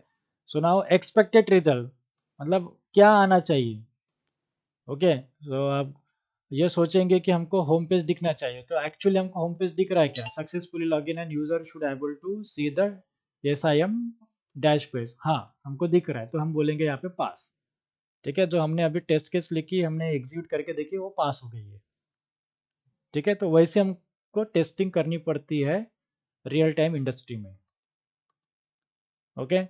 सो नाउ एक्सपेक्टेड रिजल्ट मतलब क्या आना चाहिए। ओके, सो आप ये सोचेंगे कि हमको होम पेज दिखना चाहिए, तो एक्चुअली हमको होम पेज दिख रहा है क्या? Successfully login and user should able to see the SIM dash page. हाँ, हमको दिख रहा है, तो हम बोलेंगे यहाँ पे पास। ठीक है, जो हमने अभी टेस्ट केस लिखी, हमने एग्जीक्यूट करके देखी, वो पास हो गई है। ठीक है, तो वैसे हमको टेस्टिंग करनी पड़ती है रियल टाइम इंडस्ट्री में। Okay,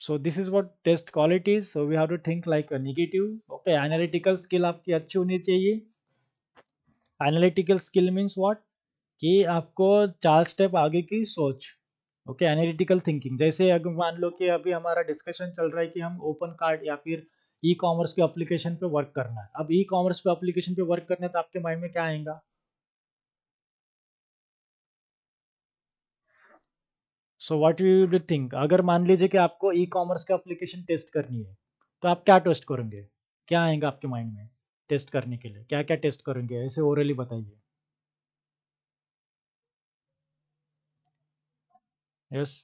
so this is what test qualities, so we have to think like a negative. Okay, analytical skill आपकी अच्छी होनी चाहिए। एनालिटिकल स्किल मीन्स व्हाट, कि आपको 4 स्टेप आगे की सोच। Okay, analytical thinking. जैसे अगर मान लो कि अभी हमारा डिस्कशन चल रहा है कि हम ओपन कार्ट या फिर ई कॉमर्स के एप्लीकेशन पे वर्क करना है। अब ई कॉमर्स पे एप्लीकेशन पे वर्क करना है तो आपके माइंड में क्या आएगा? So what you will think, अगर मान लीजिए कि आपको ई कॉमर्स का एप्लीकेशन टेस्ट करनी है, तो आप क्या टेस्ट करेंगे? क्या आएगा आपके माइंड में टेस्ट करने के लिए? क्या क्या टेस्ट करेंगे, ऐसे ओरली बताइए। Yes,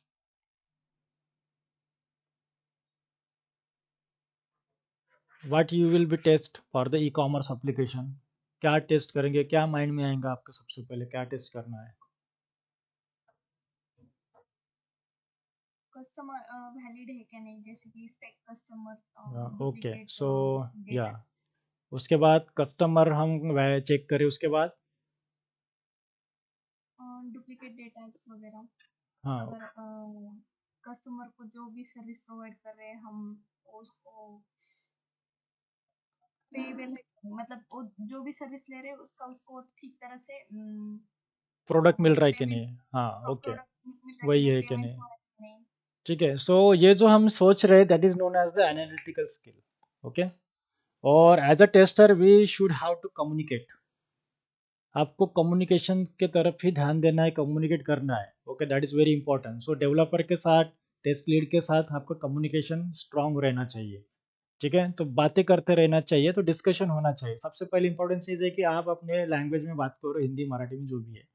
what you will be test for the e commerce application? क्या टेस्ट करेंगे, क्या माइंड में आएगा आपको सबसे पहले, क्या टेस्ट करना है? कस्टमर वैलिड है क्या नहीं, जैसे कि फेक कस्टमर, ओके, डुप्लीकेट सो या डेटा, उसके बाद कस्टमर हम चेक करें, उसके बाद डुप्लीकेट डेटा वगैरह। हाँ, अगर कस्टमर को जो भी सर्विस प्रोवाइड कर रहे हैं हम, उसको पेबल है, मतलब वो जो भी सर्विस ले रहे हैं उसका उसको ठीक तरह से प्रोडक्ट मिल रहा है कि पेमेंट, नहीं? हाँ, ओके, प्रोडक्ट मिल रहा है कि वही नहीं, है कि पेमेंट नहीं? हो रहा है कि नहीं। ठीक है, सो ये जो हम सोच रहे हैं that is known as the analytical skill. Okay, और as a tester we should have to communicate. आपको कम्युनिकेशन के तरफ ही ध्यान देना है, कम्युनिकेट करना है। Okay, that is very important. So developer के साथ, टेस्ट लीड के साथ आपका कम्युनिकेशन स्ट्रांग रहना चाहिए। ठीक है, तो बातें करते रहना चाहिए, तो डिस्कशन होना चाहिए। सबसे पहले इंपॉर्टेंट चीज़ है कि आप अपने लैंग्वेज में बात करो, हिंदी मराठी में जो भी है।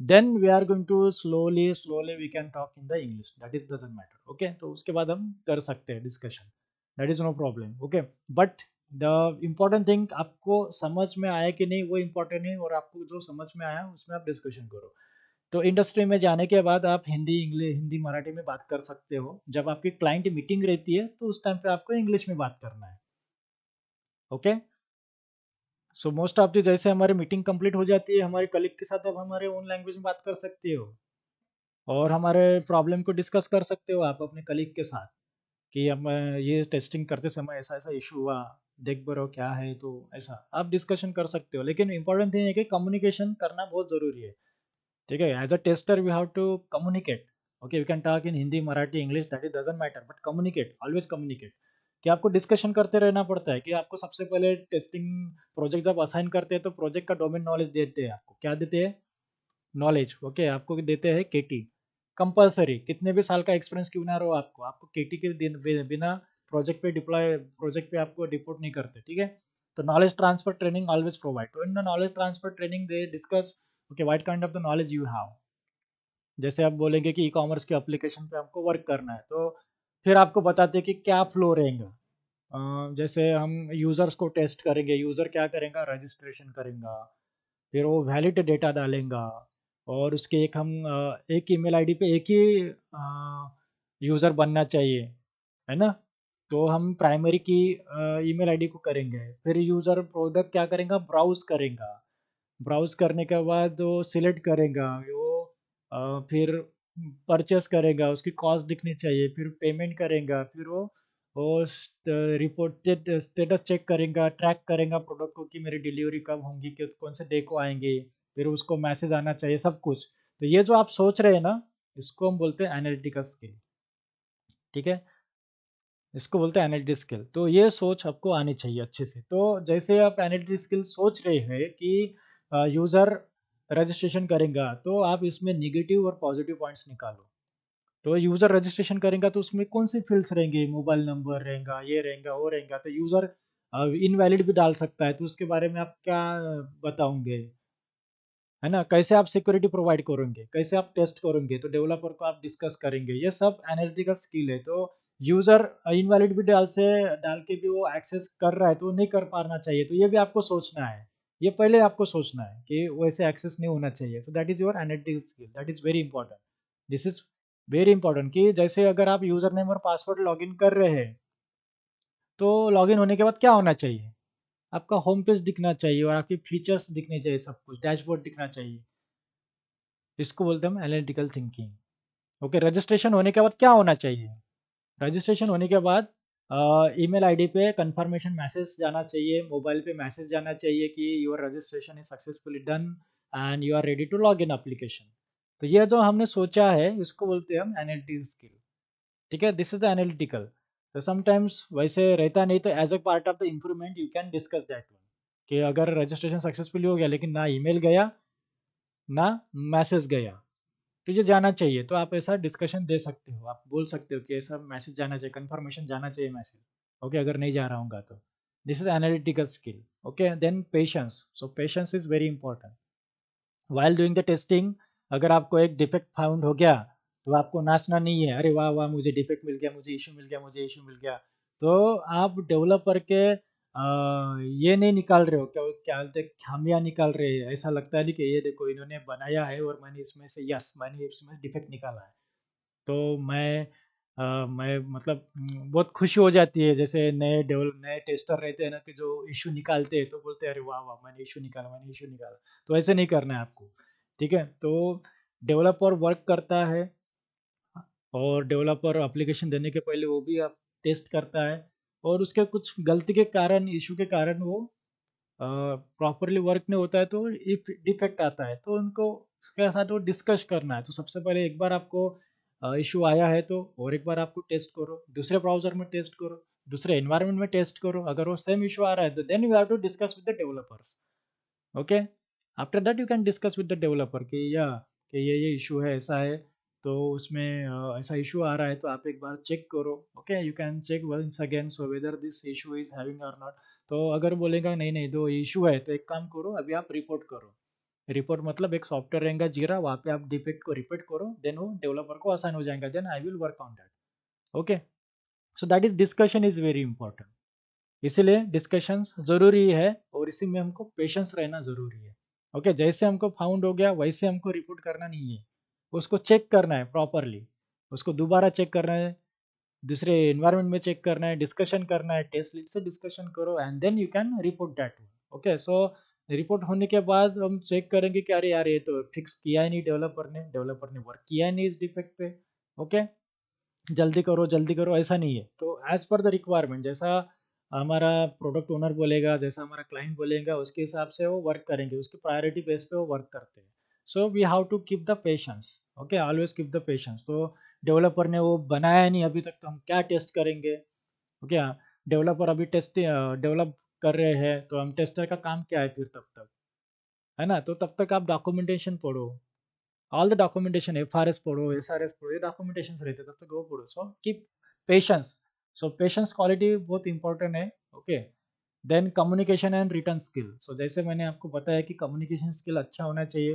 Then we are going to slowly slowly we can talk in the English, that is doesn't matter. Okay, तो उसके बाद हम कर सकते हैं discussion, that is no problem. Okay, but the important thing आपको समझ में आया कि नहीं वो इम्पोर्टेंट है, और आपको जो समझ में आया उसमें आप डिस्कशन करो। तो इंडस्ट्री में जाने के बाद आप हिंदी इंग्लिश, हिंदी मराठी में बात कर सकते हो। जब आपकी क्लाइंट मीटिंग रहती है तो उस टाइम पे आपको इंग्लिश में बात करना है। Okay, so most of the, जैसे हमारी मीटिंग कंप्लीट हो जाती है हमारे कलीग के साथ, अब हमारे ओन लैंग्वेज में बात कर सकते हो और हमारे प्रॉब्लम को डिस्कस कर सकते हो आप अपने कलीग के साथ, कि हम ये टेस्टिंग करते समय ऐसा ऐसा इशू हुआ, देख बरो क्या है, तो ऐसा आप डिस्कशन कर सकते हो। लेकिन इंपॉर्टेंट थिंग है कि कम्युनिकेशन करना बहुत ज़रूरी है। ठीक है, as a tester we have to communicate. Okay, you can talk in Hindi Marathi English, that is doesn't matter, but communicate, always communicate. कि आपको डिस्कशन करते रहना पड़ता है, कि आपको सबसे पहले टेस्टिंग प्रोजेक्ट जब असाइन करते हैं तो प्रोजेक्ट का डोमेन नॉलेज देते हैं आपको, क्या देते हैं, नॉलेज, ओके, आपको देते हैं केटी कंपलसरी, कितने भी साल का एक्सपीरियंस क्यों ना रहो आपको केटी के दिन बिना प्रोजेक्ट पे आपको डिपोर्ट नहीं करते, ठीक है। तो knowledge transfer training always provide, तो in the knowledge transfer training they discuss okay what kind of the knowledge you have. जैसे आप बोलेंगे कि ई कॉमर्स के एप्लीकेशन पे हमको वर्क करना है, तो फिर आपको बताते हैं कि क्या फ्लो रहेगा। जैसे हम यूज़र्स को टेस्ट करेंगे, यूज़र क्या करेगा, रजिस्ट्रेशन करेगा, फिर वो वैलिड डेटा डालेगा, और उसके एक हम एक ईमेल आईडी पे एक ही यूज़र बनना चाहिए, है ना। तो हम प्राइमरी की ईमेल आईडी को करेंगे, फिर यूज़र प्रोडक्ट क्या करेगा, ब्राउज़ करेगा, ब्राउज़ करने के बाद वो सिलेक्ट करेगा, वो फिर परचेस करेगा, उसकी कॉस्ट दिखनी चाहिए, फिर पेमेंट करेगा, फिर वो रिपोर्टेड स्टेटस चेक करेगा, ट्रैक करेगा प्रोडक्ट को कि मेरी डिलीवरी कब होंगी, कि कौन से डे को आएंगे, फिर उसको मैसेज आना चाहिए, सब कुछ। तो ये जो आप सोच रहे हैं ना, इसको हम बोलते हैं एनालिटिकल स्किल, ठीक है, इसको बोलते हैं एनालिटिकल स्किल। तो ये सोच आपको आनी चाहिए अच्छे से। तो जैसे आप एनालिटिकल स्किल सोच रहे हैं कि यूज़र रजिस्ट्रेशन करेगा, तो आप इसमें निगेटिव और पॉजिटिव पॉइंट्स निकालो। तो यूज़र रजिस्ट्रेशन करेगा तो उसमें कौन सी फील्ड्स रहेंगे, मोबाइल नंबर रहेगा, ये रहेगा, वो रहेगा, तो यूज़र इनवैलिड भी डाल सकता है, तो उसके बारे में आप क्या बताओगे, है ना। कैसे आप सिक्योरिटी प्रोवाइड करेंगे, कैसे आप टेस्ट करेंगे, तो डेवलपर को आप डिस्कस करेंगे, ये सब एनालिटिकल स्किल है। तो यूज़र इनवैलिड भी डाल के भी वो एक्सेस कर रहा है, तो नहीं कर पाना चाहिए, तो ये भी आपको सोचना है, ये पहले आपको सोचना है कि वैसे एक्सेस नहीं होना चाहिए। सो that is your analytical skill, that is very important. This is very important कि जैसे अगर आप यूज़र नेम और पासवर्ड लॉगिन कर रहे हैं, तो लॉगिन होने के बाद क्या होना चाहिए, आपका होम पेज दिखना चाहिए और आपकी फीचर्स दिखने चाहिए, सब कुछ डैशबोर्ड दिखना चाहिए। इसको बोलते हैं हम एनालिटिकल थिंकिंग। ओके, रजिस्ट्रेशन होने के बाद क्या होना चाहिए, रजिस्ट्रेशन होने के बाद ईमेल आईडी पे कंफर्मेशन मैसेज जाना चाहिए, मोबाइल पे मैसेज जाना चाहिए कि your registration is successfully done and you are ready to log in application. तो ये जो हमने सोचा है, इसको बोलते हैं हम एनालिटिकल स्किल, ठीक है, दिस इज द एनालिटिकल। तो समटाइम्स वैसे रहता नहीं, तो as a part of the improvement you can discuss that one, कि अगर रजिस्ट्रेशन सक्सेसफुली हो गया लेकिन ना ईमेल गया ना मैसेज गया, तुझे जाना चाहिए, तो आप ऐसा डिस्कशन दे सकते हो, आप बोल सकते हो कि ऐसा मैसेज जाना चाहिए, कंफर्मेशन जाना चाहिए मैसेज, ओके, अगर नहीं जा रहा हूँगा तो। This is analytical skill, okay. Then patience, so patience is very important while doing the testing. अगर आपको एक डिफेक्ट फाउंड हो गया, तो आपको नाचना नहीं है, अरे वाह वाह मुझे डिफेक्ट मिल गया, मुझे इशू मिल गया, मुझे इशू मिल गया। तो आप डेवलपर के ये नहीं निकाल रहे हो, क्या क्या बोलते हैं, खामियां निकाल रहे हैं, ऐसा लगता है नहीं कि ये देखो इन्होंने बनाया है और मैंने इसमें से, यस मैंने इसमें डिफेक्ट निकाला है, तो मैं मतलब बहुत खुशी हो जाती है, जैसे नए टेस्टर रहते हैं ना, कि जो इशू निकालते हैं तो बोलते हैं अरे वाह वाह मैंने इशू निकाला, मैंने इशू निकाला। तो ऐसे नहीं करना है आपको, ठीक है। तो डेवलपर वर्क करता है, और डेवलपर एप्लीकेशन देने के पहले वो भी आप टेस्ट करता है, और उसके कुछ गलती के कारण, इशू के कारण वो प्रॉपरली वर्क नहीं होता है, तो इफ डिफेक्ट आता है, तो उनको उसके साथ वो डिस्कस करना है। तो सबसे पहले एक बार आपको इशू आया है, तो और एक बार आपको टेस्ट करो, दूसरे ब्राउज़र में टेस्ट करो, दूसरे एनवायरनमेंट में टेस्ट करो, अगर वो सेम इशू आ रहा है तो then you have to discuss with the developers, okay. After that you can discuss with the developer कि या कि ये इशू है, ऐसा है, तो उसमें ऐसा इशू आ रहा है, तो आप एक बार चेक करो, okay, you can check once again so whether this issue is having or not. तो अगर बोलेगा नहीं नहीं दो इशू है, तो एक काम करो, अभी आप रिपोर्ट करो। रिपोर्ट मतलब एक सॉफ्टवेयर रहेगा जीरा, वहाँ पे आप डिफेक्ट को रिपोर्ट करो, देन वो डेवलपर को आसान हो जाएगा, then I will work on that, okay. So that is discussion is very important, इसीलिए डिस्कशंस ज़रूरी है, और इसी में हमको पेशेंस रहना ज़रूरी है, ओके। जैसे हमको फाउंड हो गया वैसे हमको रिपोर्ट करना नहीं है, उसको चेक करना है प्रॉपरली, उसको दोबारा चेक करना है, दूसरे एनवायरनमेंट में चेक करना है, डिस्कशन करना है, टेस्ट लीड से डिस्कशन करो, and then you can report that one, okay. So report होने के बाद हम चेक करेंगे कि अरे यार ये तो फिक्स किया ही नहीं डेवलपर ने वर्क किया ही नहीं इस डिफेक्ट पे, ओके। जल्दी करो ऐसा नहीं है। तो एज़ पर द रिक्वायरमेंट, जैसा हमारा प्रोडक्ट ओनर बोलेगा, जैसा हमारा क्लाइंट बोलेगा, उसके हिसाब से वो वर्क करेंगे, उसकी प्रायोरिटी बेस पे वो वर्क करते हैं। So we have to keep the patience, okay, always keep the patience. तो डेवलपर ने वो बनाया नहीं अभी तक, तो हम क्या टेस्ट करेंगे, ओके। डेवलपर अभी टेस्ट डेवलप कर रहे हैं, तो हम टेस्टर का काम क्या है फिर तब तक, है ना? तो तब तक आप डॉक्यूमेंटेशन पढ़ो, ऑल द डॉक्यूमेंटेशन, एफआरएस पढ़ो, एसआरएस पढ़ो, ये डॉक्यूमेंटेशन रहते हैं, तब तक वो पढ़ो। So keep patience, so patience quality बहुत इंपॉर्टेंट है। Okay, then communication and written skill. So जैसे मैंने आपको बताया कि कम्युनिकेशन स्किल अच्छा होना चाहिए।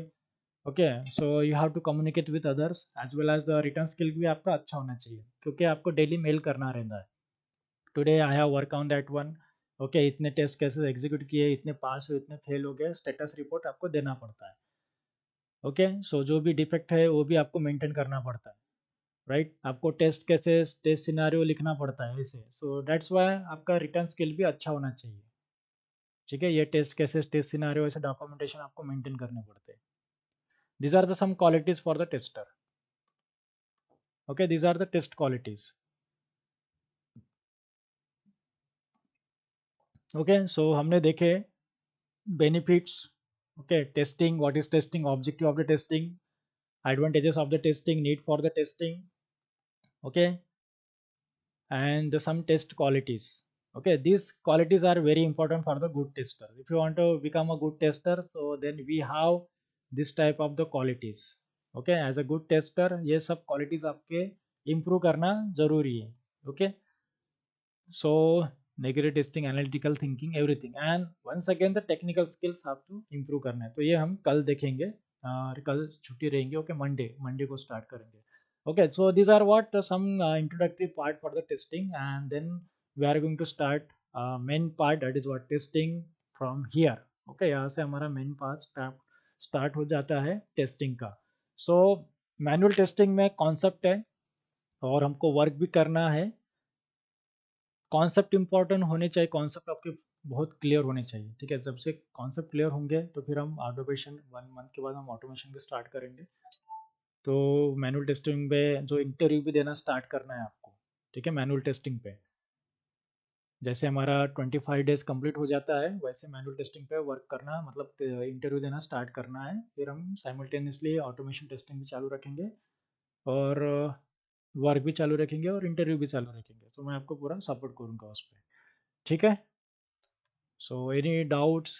Okay, so you have to communicate with others as well as the return skill भी आपका अच्छा होना चाहिए, क्योंकि आपको डेली मेल करना रहता है, today I have work on that one. Okay, इतने टेस्ट केसेस एग्जीक्यूट किए, इतने पास हुए, इतने फेल हो गए, स्टेटस रिपोर्ट आपको देना पड़ता है। ओके, सो जो भी डिफेक्ट है वो भी आपको मेंटेन करना पड़ता है, राइट? आपको टेस्ट केसेस, टेस्ट सिनारियो लिखना पड़ता है ऐसे। सो दैट्स वाई आपका रिटर्न स्किल भी अच्छा होना चाहिए। ठीक है, ये टेस्ट केसेस, टेस्ट सिनारियो, ऐसे डॉक्यूमेंटेशन आपको मेंटेन करने पड़ते हैं। These are the some qualities for the tester. Okay, these are the test qualities. Okay, so हमने देखे benefits. Okay, testing, what is testing, objective of the testing, advantages of the testing, need for the testing. Okay, and some test qualities. Okay, these qualities are very important for the good tester. If you want to become a good tester, so then we have this type of the qualities. Okay, as a good tester ये सब qualities आपके improve करना जरूरी है। Okay, so negative testing, analytical thinking, everything, and once again the technical skills have to improve करना है। तो ये हम कल देखेंगे, कल छुट्टी रहेंगे। ओके, मंडे को स्टार्ट करेंगे। Okay, so these are what some introductory part for the testing, and then we are going to start main part, that is what testing from here. Okay, यहाँ से हमारा main part start हो जाता है testing का। So manual testing में concept है और हमको वर्क भी करना है। कॉन्सेप्ट इंपॉर्टेंट होने चाहिए, कॉन्सेप्ट आपके बहुत क्लियर होने चाहिए। ठीक है, जब से कॉन्सेप्ट क्लियर होंगे तो फिर हम ऑटोमेशन 1 मंथ के बाद हम ऑटोमेशन भी स्टार्ट करेंगे। तो मैनुअल टेस्टिंग पे जो इंटरव्यू भी देना स्टार्ट करना है आपको। ठीक है, मैनुअल टेस्टिंग पे जैसे हमारा 25 डेज कंप्लीट हो जाता है, वैसे मैनुअल टेस्टिंग पे वर्क करना, मतलब इंटरव्यू देना स्टार्ट करना है। फिर हम साइमल्टेनियसली ऑटोमेशन टेस्टिंग भी चालू रखेंगे और वर्क भी चालू रखेंगे और इंटरव्यू भी चालू रखेंगे। तो मैं आपको पूरा सपोर्ट करूँगा उस पर। ठीक है, सो एनी डाउट्स,